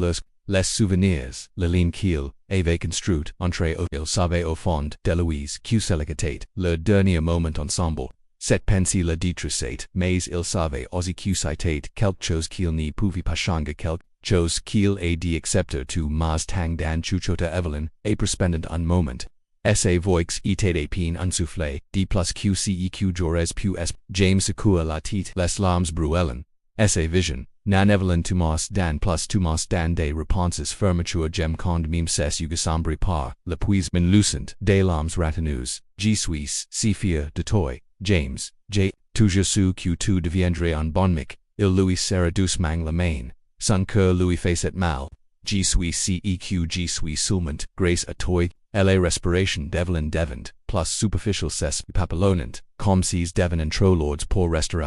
les souvenirs, la ligne qu'il avait construite, entre il savait au fond de Louise que selicatate, le dernier moment ensemble, cette pensée la détruisait, mais il savait aussi que citate quelque chose qu'il n'y pouvait pas changer quelque chose qu'il ait dit accepter tu mas tang dan chuchota Evelyn, et perspendant un moment. Essay voix etate a peine unsoufflé, d plus qceq jores pu es, James secoua la tête les larmes bruellen. Essay vision, nan Evelyn Tumas dan plus Tumas dan des réponses fermeture gem cond mime ses ugasambri par, le puis min lucent, des larmes ratineuse, G Suisse, Sephia de Toy, James, J, toujours su que tu deviendrais un bon mic, il Louis sera doucement la main, son cœur Louis fait mal, G Suisse ceq G Suisse soulment, grace a Toy, la respiration d'Evelyn devant, plus superficial ses papillonant, comme si devant and trolords pour rester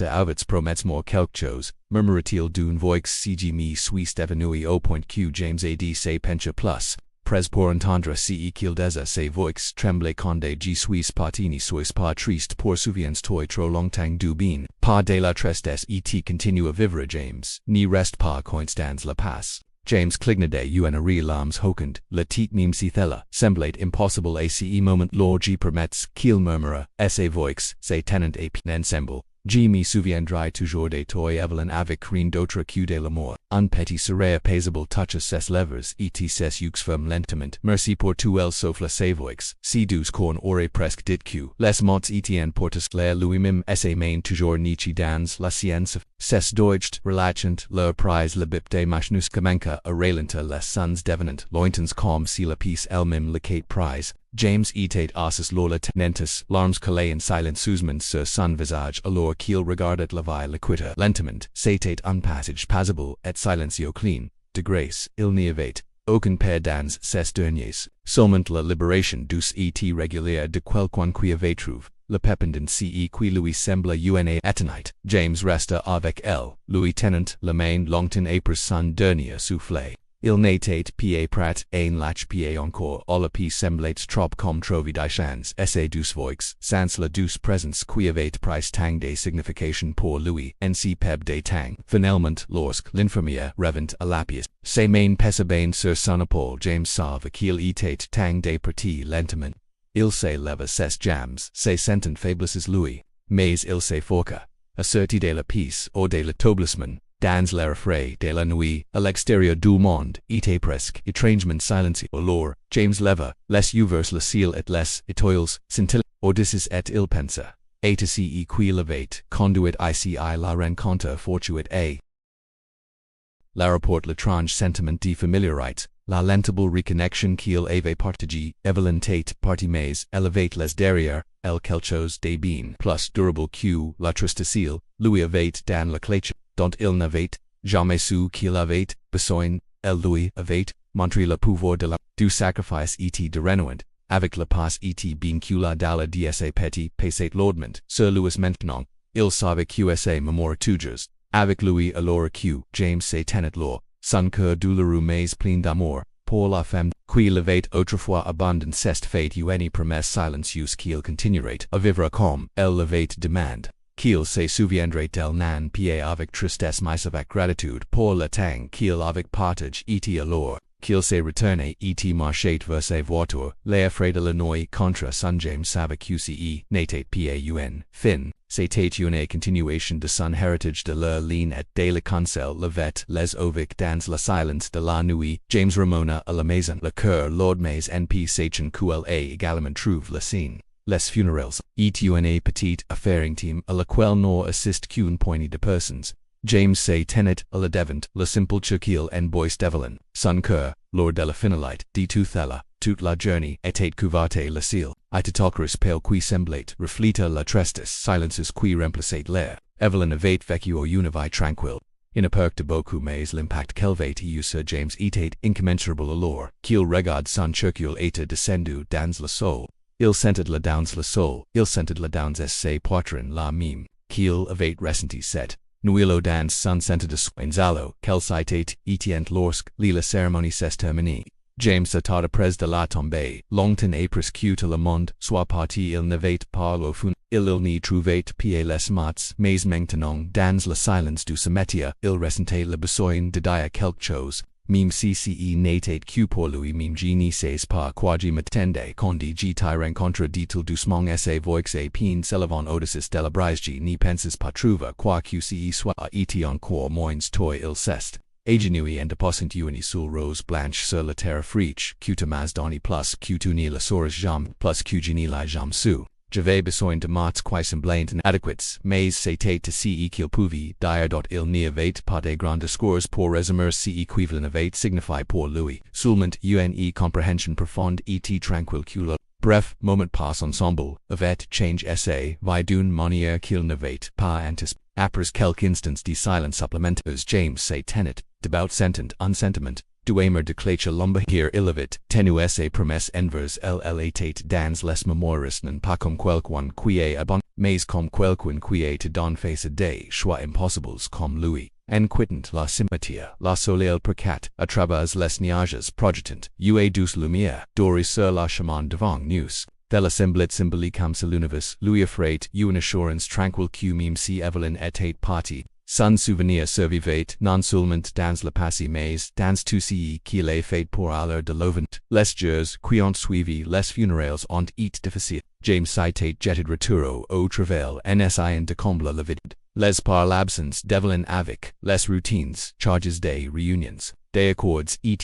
avits promets more quelque chose, murmura-t-il d'une voix cg mi Suisse devenue au point que James ad se pencha plus, pres pour entendre ceq desa se voix tremble conde G Suisse partini sois pas triste pour souviens toi trop longtemps du bien, pas de la tristesse et continue à vivre James, ni reste pas coinstance la passe. James clignade unari larmes hocand, la tête mime si thella, semblait impossible ace moment lor G permets, qu'il murmura, esse voix, se tenant a ensemble, G me souviendrai toujours de toi Evelyn avec rien d'autre que de l'amour, un petit serait paisible touches ses levers et ses yeux ferme lentement, merci pour tout el sauf la se voix, si douce corn aurait presque dit que, les mots etienne portes l'air lui-même esse main toujours nichi dans la science, ses deutscht, relachant, leur prise le bip de machnus kamenka a ralenta les sons devenant, lointons comme si la piece elle-même le kate prise. James etate ossus lola tenentus, larmes collées en silent susmens sur son visage alors qu'il regardait la vie liquita lentement, s'était un passage paisible et silencio clean, de grâce, il n'y avait aucun père dans ses derniers, seulement la libération douce et régulière de quelqu'un qui avait trouvé, le pépindant ce qui lui sembla una éternité. James resta avec elle, lui tenant la main longtemps après son dernier souffle. Il n'était pas prat un lach pas encore à la piece semblait trop comme trovi d'chance esse douce voix, sans la douce présence qui avait pris tang de signification pour lui, nc peb de tang. Finalement, lorsque l'infirmière revint à la pièce, ses mains pesaient sur son épaule James savait qu'il était tang de partir lentement. Il se leva ses jambes, se sentant faiblesses lui, mais il se forca, asserti de la pièce ou de l'établissement. Dans l'air frais de la nuit, à l'extérieur du monde, était presque étrangement silencieux. Alors, James leva, les ouvers le ciel et les étoiles scintillaient. Odysseus et il pensa, et ci qui l'avait conduit ici la rencontre fortuite et la rapporte l'étrange sentiment de familiarité, la lamentable reconnexion qu'il avait partagée, Evelyn Tate partie mais élevait les derrière, elle quelque chose de bien plus durable que la tristesse, lui avait dans la cléche. Dont il n'avait jamais su qu'il avait besoin, elle lui avait montré le pouvoir de la du sacrifice et de renouement, avec la passe et bien que la dalle d'esse petit passait lourdement sur lui maintenant, il savait que esse mémoire toujours, avec lui alors que James se tenait là, son cœur douloureux mais plein d'amour, pour la femme qui l'avait autrefois abandonné cette fête une promesse silencieuse qu'il continuerait à vivre comme elle l'avait demandé. Qu'il se souviendrait d'elle nan pas avec tristesse mais avec gratitude pour le temps qu'il avait partagé et alors, qu'il se retourne et marchait vers sa voiture, l'effray de la nuit contre son James savait QCE, n'était pas fin, c'était une continuation de son héritage de leur ligne et de la conseil levet les ovic dans la silence de la nuit, James Ramona à la maison, le cœur Lord mais NP Sachin QLA également trouve la scène. Les funérailles, et une petite affaire intime à laquelle no assist qu'une poignée de personnes. James say tenet à la devant, le simple choqué en bois d'Evelyn, son cœur, lors de la finalite, de toute la journée, était couverte le ciel, et talcris pale qui semblait, refleta la tristesse, silences qui remplaçait l'air. Evelyn avait vécu une vie tranquille. In a perk de beaucoup mais l'impact qu'avait eu sur James était incommensurable alors, qu'il regarde son circule était descendu dans le sol. Il sentait la dans le sol, il sentait la dans ses poitrines la mime, qu'il avait ressenti cette. Nuilo dans son sentido suenzalo, quel citait etient lorsque la cérémonie s'est terminée. James s'attarda pres de la tombée, longtemps après que le monde soit parti il n'avait pas le fun, il n'y trouvait pas les mots, mais maintenant dans le silence du cimetière, il ressentait le besoin de dire quelque chose. Mime cce n'était que pour lui mime je ne sais pas quoi je m'attendais quand je rencontre dit-il doucement sa voix et pin s'élevant au-dessus de la brise je n'y penses pas trouver quoi que ce soit et encore moins toi il s'est. Agenui en déposant une seule rose blanche sur la terre friche, que tu m'as donné plus que tu n'y la sauras jamais, plus que je n'y l'ai jamais su. J'avais besoin de mots qui semblaient inadéquats, mais c'était ce qu'il pouvait dire dont il n'y avait pas de grands discours pour résumer ce qu'Evelyn avait signifié pour lui, seulement une compréhension profonde et tranquille que le bref moment passe ensemble, avait change essai, vie d'une manière qu'il n'avait pas anticipé. Après quelques instants de silence supplémentaires, James se tenait, devout sentiment en sentiment, du aimer de clécha lumba hier il avait tenu sa promesse envers elle était dans les mémoires non pas comme quelqu'un qui est bon, mais comme quelqu'un qui est dans face des choix impossibles comme lui. En quittant la cimetière, la soleil percat, à travers les nuages projetant, une douce lumière, dorée sur la chemin devant nous. De la semblait symbolique comme si l'univers lui offrait une assurance tranquille que même si Evelyn était partie, son souvenir survivait non seulement dans le passé mais dans tout ce qu'il a fait pour aller de l'avant. Les jours qui ont suivi les funérailles ont été difficiles. James s'était jeté retour au travail en essayant de combler le vide. Les par l'absence d'Evelyn avec les routines, charges des réunions, des accords et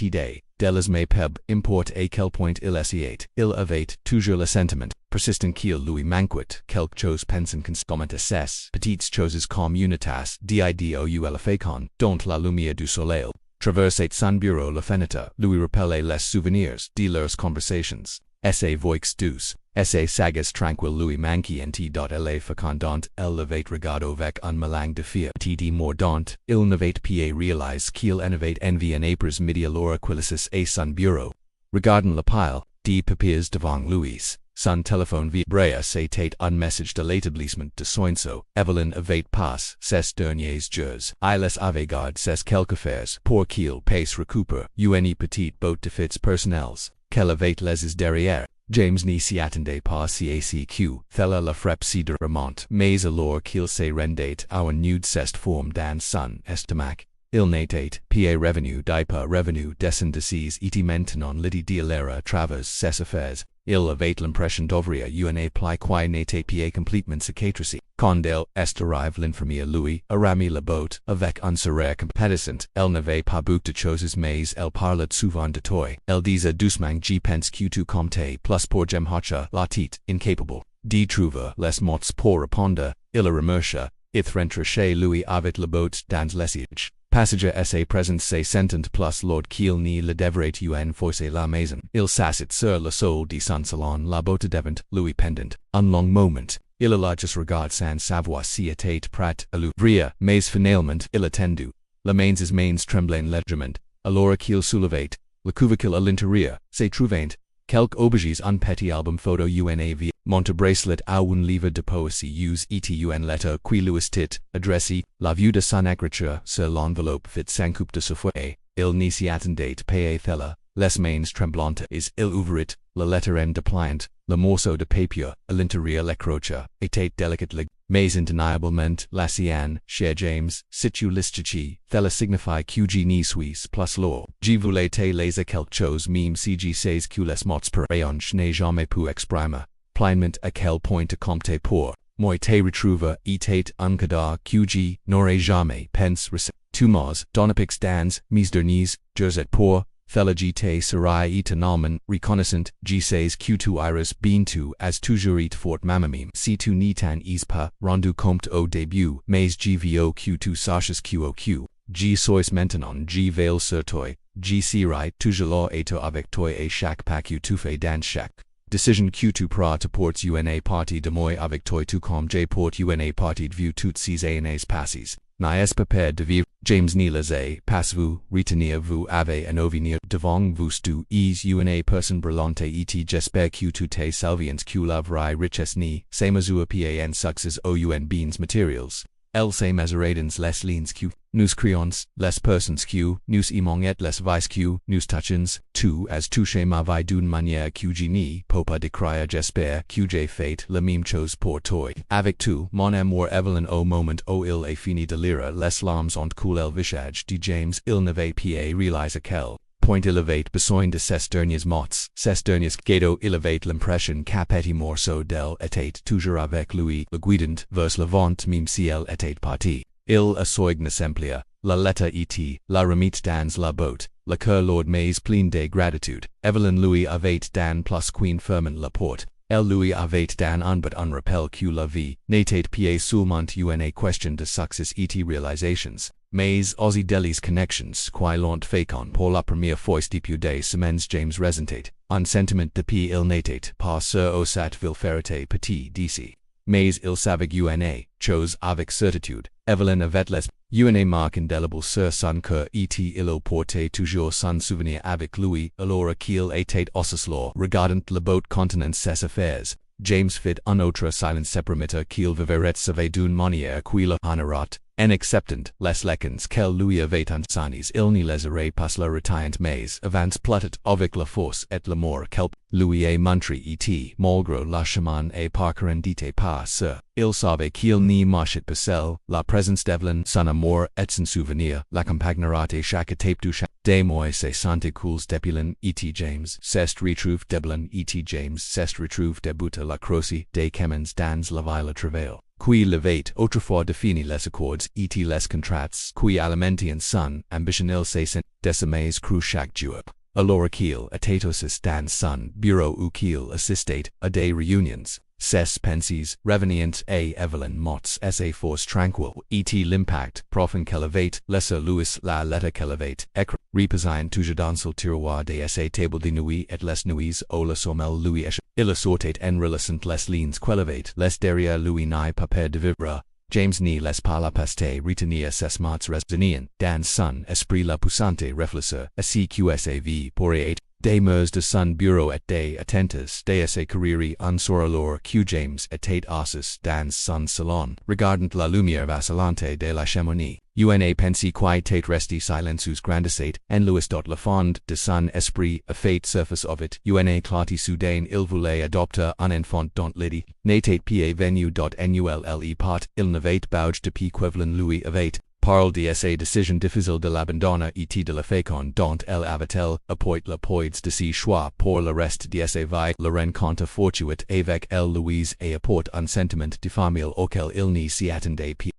de les mépeb importe à quel point il essayait, il avait toujours le sentiment persistant qu'il lui manquait quelque chose pensant constamment à ces petites choses communitas didou la fécon, dont la lumière du soleil traversait son bureau la fenêtre, lui rappelait les souvenirs de leurs conversations. Sa voix douce, sa sagesse tranquille lui manquait la fécondante, elle l'avait regardé avec un mélange de fier et mordant, il n'avait pas réalisé qu'il en avait envie en après midi alors quillis à son bureau. Regardant la pile de papiers devant lui, son téléphone vibrait c'était un message de l'établissement de soins. Evelyn avait pas ces derniers jours, il les avait gardé ces quelques affaires pour qu'il puisse récupérer une petite botte de fits personnels qu'elle avait laissés derrière. James n'y s'y attendait pas caq, thella la frappe de remonte, mais alors qu'il se rendait à une nude ceste forme dans son estomac, il n'était pas revenu descendices et maintenant l'idée de l'air travers ses affaires. Il avait l'impression d'ouvrir une pli qui n'était pas complètement cicatrisée. Quand elle est arrivée l'infirmière lui a remis la botte avec un sourire compatissant. Elle n'avait pas beaucoup de choses mais elle parlait souvent de toi. Elle disait doucement je pense que tu comptais plus pour Jem Hotcha la tête, incapable de trouver les mots pour répondre. Il la remercia, it rentre chez lui avec la botte dans l'essage. Passager sa présence se sentant plus lourd qu'il ne le devrait un forcer la maison. Il s'assit sur le sol de son salon, la botte devant lui pendant un long moment. Il alla just regard sans savoir si était prêt à l'ouvrir, mais finalement il attendu. Les mains tremblaient légèrement, alors qu'il soulevait le couvercle à l'intérieur, se trouvant quelques objets un petit album photo UNAV, monte bracelet à un livre de poésie et une lettre qui lui était adressée, la vue de son écriture sur l'enveloppe fit sans coupe de souffle. Il n'y s'y attendait pas à thella, les mains tremblantes il ouvrit, la lettre en dépliant, le morceau de papier à l'intérieur l'écrocha était délicat. mais indeniablement, Lassian, cher James, situ listici, thella signify qg ni suis plus law. G voulait les quelque chose meme cg says que les mots per rayon n'ai jamais pu exprimer. Pleinement à quel point de compter pour. Moi te retrouve etate uncadar qg n'aurais jamais pense tumors, donapix dans, mes derniers, jerzet pour. Thella te serai eternellement reconnaissant, g says q2 iris bien tu as toujours et fort mamamim, c2 ni tan is pas, rendu compte au début, mais gvo q2 saches qoq, g sois maintenant g veille sur toi, g serai toujours eto avec toi et chaque pas q2 fait dans chaque. Decision q2 pra te ports una partie de moi avec toi tout comme j port una partie de vue toutes ces années passes. N'ayez pas de vivre, James ni les passez-vous, retenez-vous avez un avenir devant vous tu es une personne brillante et j'espère que tu te salviens que l'avrai richesse ni, se mesure pas en succès aux beans materials. Elle se mesuradens les liens que nous créons, les personnes que nous aimons et les vices que nous touchons, tu as touché ma vie d'une manière que je n'y peux pas décrire j'espère que j'ai fait la même chose pour toi. Avec tout, mon amour Evelyn au moment où il est fini de lire les larmes ont coulé le visage de James, il n'avait pas réalisé quel point il avait besoin de ces derniers mots, ces derniers gâteaux il avait l'impression qu'à petit morceau d'elle était toujours avec lui, le guidant vers le vent même si elle était partie. Il a soigné simplia, la lettre et la remit dans la botte, le cœur lourd mais plein de gratitude. Evelyn lui avait dan plus queen ferment la porte. Elle lui avait dan un but un rappel que la vie n'était pas seulement une question de succès et réalisations, mais aussi des connections qui l'ont fécond pour la première fois depuis des semaines. James ressentait un sentiment de paix. Il n'était pas sûr au cette ville ferrete petit d'ici, mais il savait une chose avec certitude. Evelyn avait les une marque indélébile sur son cœur et il portait toujours son souvenir avec lui alors qu'il était osselor regardant le beau continent ses affaires. James fit un autre silence se permettre qu'il vivrait sa d'une manière qui le honorat, en acceptant les leçons qu'elle lui avait enseignées. Il n'y les aurait pas la retiant mais avance plutôt avec la force et l'amour qu'elle lui a montré et malgré la chemin et parcouru n'était pas sûr. Il savait qu'il n'y marchait pas seul, la présence d'Evelyn, son amour et son souvenir, l'accompagnerat à chaque étape du chemin. Des mois se sentait cools d'Epilin et James, s'est retrouve d'Evelyn et James, s'est retrouve débuta la croci des chemins dans la ville travail. Qui l'avait autrefois défini les accords et les contrats, qui alimentaient son ambition. Il se sent décimés cru chaque jour. Alors qu'il était dans son bureau où qu'il assistait à des réunions, ses pensées revenaient à Evelyn mots sa force tranquille et l'impact profond qu'elle avait laissé Louis la lettre qu'elle avait écrite, reposant toujours dans le tiroir de sa table de nuit et les nuits où le sommeil lui échappait. Il sortait en relissant les lignes qu'elle avait les derrière lui n'a pas peur de vivre. James n'y laisse pas la peste retenir ses mots résonnant dans son esprit la puissante réflexion à ce que sa vie pourrait être. Des murs de son bureau et des attentes de sa carrière un soir alors que James était assis dans son salon, regardant la lumière vacillante de la cheminée. Une pensée qui était restée silencieuse grandissait en lui le fond de son esprit a fait surface of it. Une clarté soudaine il voulait adopter un enfant dont l'idée n'était pas venue d'nulle part. Il n'avait bouge depuis qu'Evelyn lui avait parle de sa décision difficile de l'abandonner et de la fécond dont elle avait-elle apporté le poids de ses choix pour le reste de sa vie. La rencontre fortuite avec elle Louise et apporte un sentiment de famille auquel il n'y s'y attendait pas.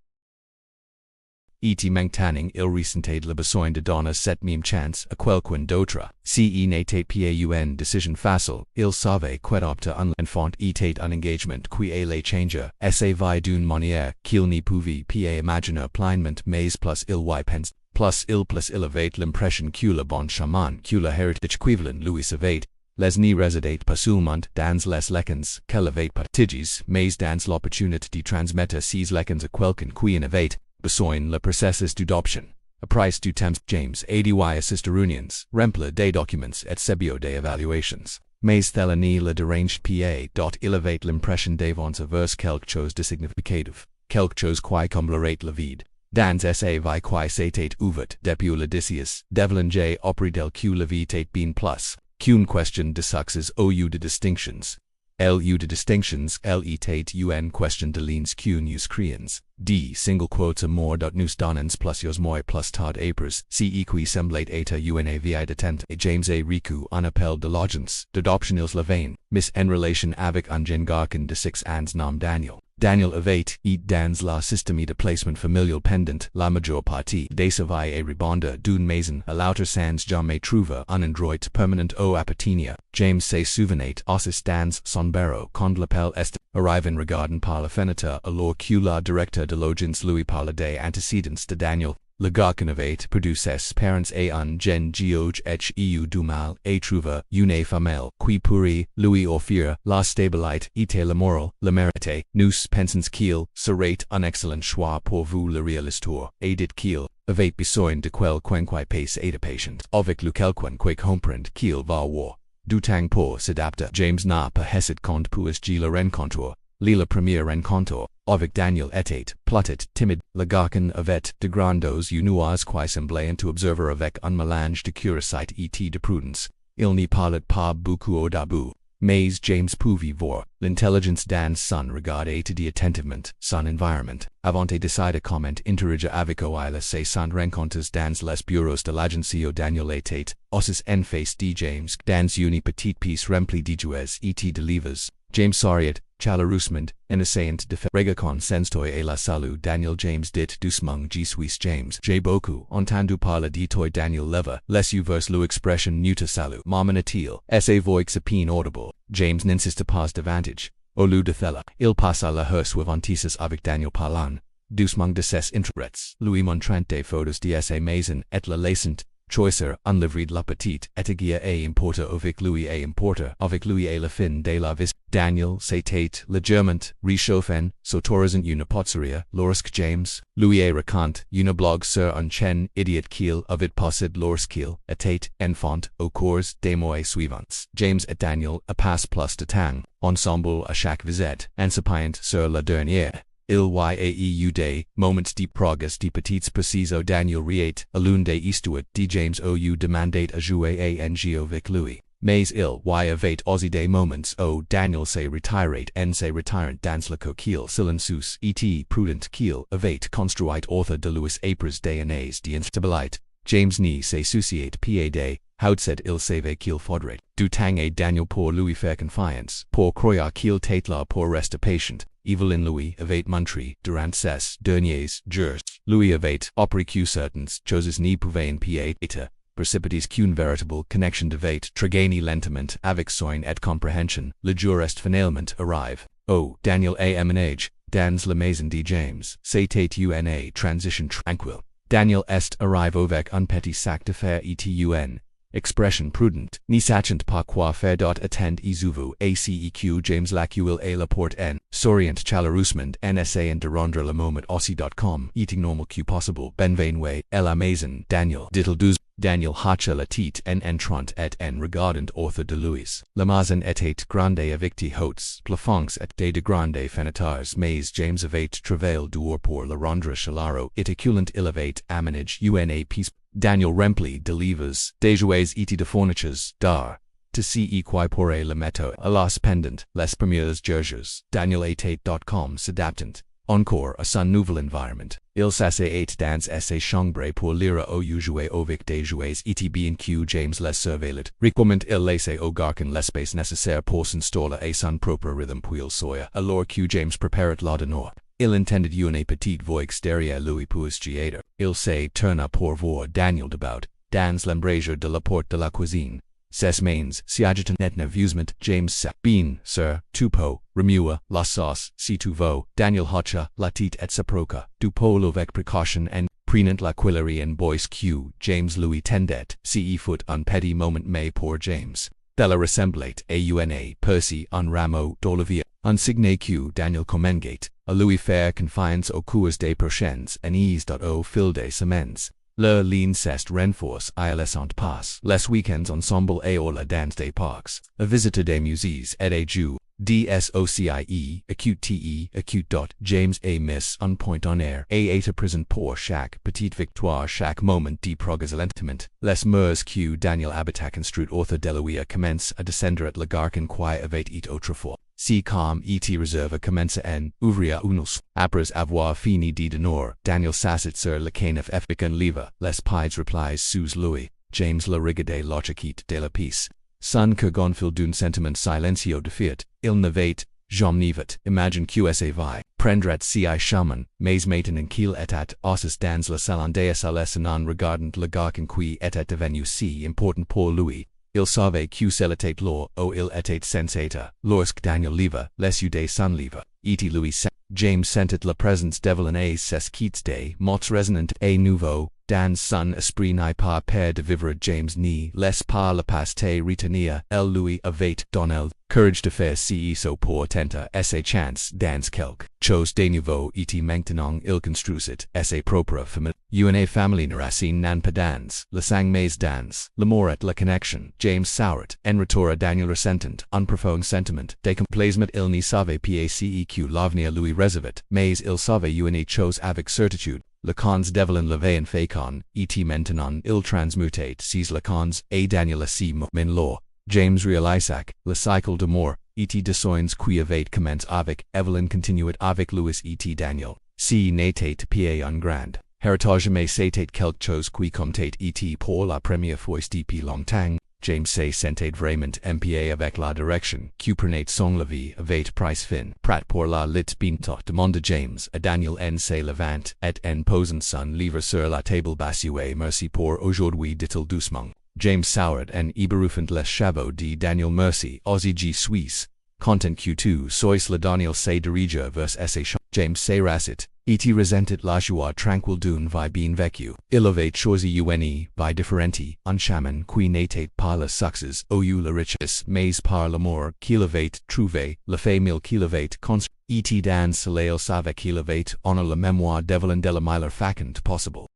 Et maintaining il ressentait le besoin de donner cette même chance à quelqu'un d'autre. Si n'était pas une décision facile, il savait qu'adopter un enfant était un engagement qui allait changer sa vie d'une manière qu'il n'y pouvait pas imaginer pleinement, mais plus il y pense, plus il avait l'impression que le bon chemin que le héritage qu'Evelyn lui avait les n'y résidait pas seulement dans les leçons qu'elle avait partageées, mais dans l'opportunité de transmettre ces leçons à quelqu'un qui en avait besoin. Le processus d'adoption, a price du temps. James ady assist réunions, remplir des documents et sebio des évaluations. Mais thella ni le deranged pa. Il avait l'impression d'avancer vers quelque chose de significatif, quelque chose qui comblerait le vide. Dans sa vie qui s'était ouverte depuis l'Odysseus d'Evelyn J. auprès del que la vie était bien plus qu'une question de succès au lieu de distinctions. Lu de distinctions, le tate un question de lignes q news creans. D single quotes a more dot news donans plus yos moi plus Todd apers, ce qui semblate eta una vi detent a James a riku un appel de logence, d'adoptionils lavain, miss en relation avec un gengarken de 6 ans nom Daniel. Daniel avate, eat dans la système de placement familial pendant la majeure partie des savai et ribonda d'une maison a louter sans jamais trouver un endroit permanent au appartenia. James se souvenait ossis dans son bureau quand l'appel est arrive en regardant par la fenêtre alors que la directeur de l'audience lui parle des antécédents de Daniel. Le garçon avate produces parents et un gen geoge et eu du mal et trouve une femelle qui pourrait lui offrir la stabilité et la morale, la mérite, nous pensons qu'il serait un excellent choix pour vous le réalisateur, et dit qu'il avate besoin de quelqu'un pace et de patient, avec lequelqu'un qui comprend qu'il va voir du temps pour s'adapter. James n'a pas hésité quand puis le rencontre. La première rencontre avec Daniel était plutôt timide. Le garçon avait de grandes nuances qui semblaient to observer avec un mélange de curiosité et de prudence. Il n'y parlait pas beaucoup au début, mais James pouvait voir l'intelligence dans son regard et étudier attentivement son environnement. Avant de décider comment interagir avec il se sont rencontres dans les bureaux de l'agence Daniel était ossis en face de James dans une petite pièce remplie de jouets et de livres. James soriat, chalerousement, en essayant de faire regacon senstoy et la salut Daniel James dit doucement je suis James. J'ai beaucoup entendu parler de toi Daniel leva, laissez vers l'expression nuta salut. Mamanat-il, sa voix peine audible. James n'insiste pas davantage. Au lieu de cela, il passa la heure suivantises avec Daniel parlant, doucement de ses intérêts, lui montrant des photos de sa maison et la laissant choicer un livre de la petite étagia et importa avec lui à la fin de la visite. Daniel s'était légèrement réchauffé, s'autorisant une pizzeria, lorsque James lui raconte une blague sur un chien idiot qu'il avait possédé lorsqu'il était enfant au cours des mois suivants. James et Daniel passent plus de temps ensemble à chaque visite, en s'appuyant sur la dernière. Il y a eu des moments de progrès de petites précisions. Daniel riait à l'une des histoires de James ou demandait à jouer avec lui. Mais il y avait aussi des moments où Daniel se retirait en se retirant dans le coquille silencieux et prudent qu'il avait construit autour de lui après des années d'instabilité. James n'y se souciait pas de how il savait qu'il faudrait du temps à Daniel pour lui faire confiance, pour croire qu'il était là pour rester patient. Evelyn lui avait montré durant ces derniers jours. Lui avait appris que certaines choses ne pouvaient pas être précipitées qu'une véritable connexion devait travailler lentement avec soin et compréhension. Le jour est finalement arrive. Oh, Daniel a emménagé dans la maison de James. C'était une transition tranquille. Daniel est arrivé avec un petit sac d'affaires et une expression prudente, ne sachant pas quoi faire attend vous aceq James l'accueil et la porte en souriant chalerousement en essayant de rendre le moment aussi.com eating normal que possible. Benvenue à la maison, Daniel, dit-il douze. Daniel hocha la tête en entrant et en regardant autour de lui. La maison était grande avec des hautes plafonds et de grandes fenêtres, mais James avait travaillé dur pour la rendre chaleureux et accueillant. Il avait aménagé une pièce. Daniel rempli de livres, de jouets et de fournitures d'art. To ce qui pourrait le mettre à las pendant les premières jours. Daniel était.com s'adaptant encore à son nouvel environnement. Il s'asseyait dans sa chambre pour lire ou jouer avec des jouets et bien que James les surveillait. Récemment il laissait au garçon l'espace nécessaire pour s'installer à son propre rythme puis il soya alors que James préparait la dîner. Il entendit une petite voix derrière lui puis jiader. Il se tourna pour voir Daniel debout, dans l'embrasure de la porte de la cuisine. Ses mains s'agitant nerveusement. James se bien, sir, tu peux remuer la sauce si tu veux. Daniel hocha la tête et s'approcha du poêle avec précaution en prenant la cuillerie en bois que James lui tendait. Ce fut un petit moment mais pour James. Della ressemblait à une percée un rameau d'olivier. Un signe que Daniel commengait à lui faire confiance au cours des prochaines années. Au fil des semaines, leur ligne s'est renforcée à laissant passe les week-ends ensemble et la danse des parcs, à visiter des musées et des jeux. DSOCIE, acute. James a mis un point en air et est présent pour chaque petite victoire, chaque moment de progrès lentement. Les murs que Daniel habitait construit autour de lui commencent à descendre et le garçon qui avait été autrefois si com et reserve commence en ouvrir unus après avoir fini de nord. Daniel s'assit sur le canif effican leva. Les pieds replies sous Louis. James la rigade lochakit de la peace. Son que gonfil d'un sentiment silencio de fiat. Il nevat, j'omnivat. Imagine qsa vi. Prendrat si chemin, mais maintenant qu'il etat ossus dans la salandeas à non regardant le garçon qui était devenu si important pour lui. Il savait que c'était l'or, il était sensata. Lorsque Daniel leva, les yeux son leva. Et Louis James sentit la présence devlin et ses quittes de mots résonant et nouveau. Dans son esprit n'est pas père de vivre. James ni laisse pas la paste retenir. Elle lui avait donné courage de faire si so pour tenter essa chance dans quelque chose de nouveau et maintenant il construisit essa propre famille. Une famille racine nan padans, le sang mais dans, l'amour et la connexion. James saurit, en retour à Daniel ressentant, un profond sentiment de complaisement. Il n'y savait pas que l'avenir lui réservait, mais il savait une chose avec certitude. Le cons devlin levé en fécon, et maintenant il transmutate ses le cons, et Daniel si min lor. James réalisac, le cycle d'amour, et de soins qui avait commencé avec Evelyn continuait avec Louis et Daniel. Si n'était pas un grand héritage mais c'était quelque chose qui comptait et pour la première fois depuis longtemps. James se sentait vraiment mpa avec la direction que prenait son la vie avait price fin. Prat pour la lit bientôt demanda James à Daniel en se levant et en posant son livre sur la table basse. Merci pour aujourd'hui, dit-il doucement. James saurit en éberufant les chevaux de Daniel. Merci, Ozzy Suisse. Content que sois le Daniel se dirige vers essa chambre. James se rassit, et ressentit la joie tranquille d'une vie bien vécue. Il avait choisi une vie différente, un chemin qui n'était pas le succès ou la richesse, mais par l'amour qu'il avait trouvé, la famille qu'il avait construite, et dans cela il savait qu'il avait honor la mémoire devlin de la meilleure façon possible.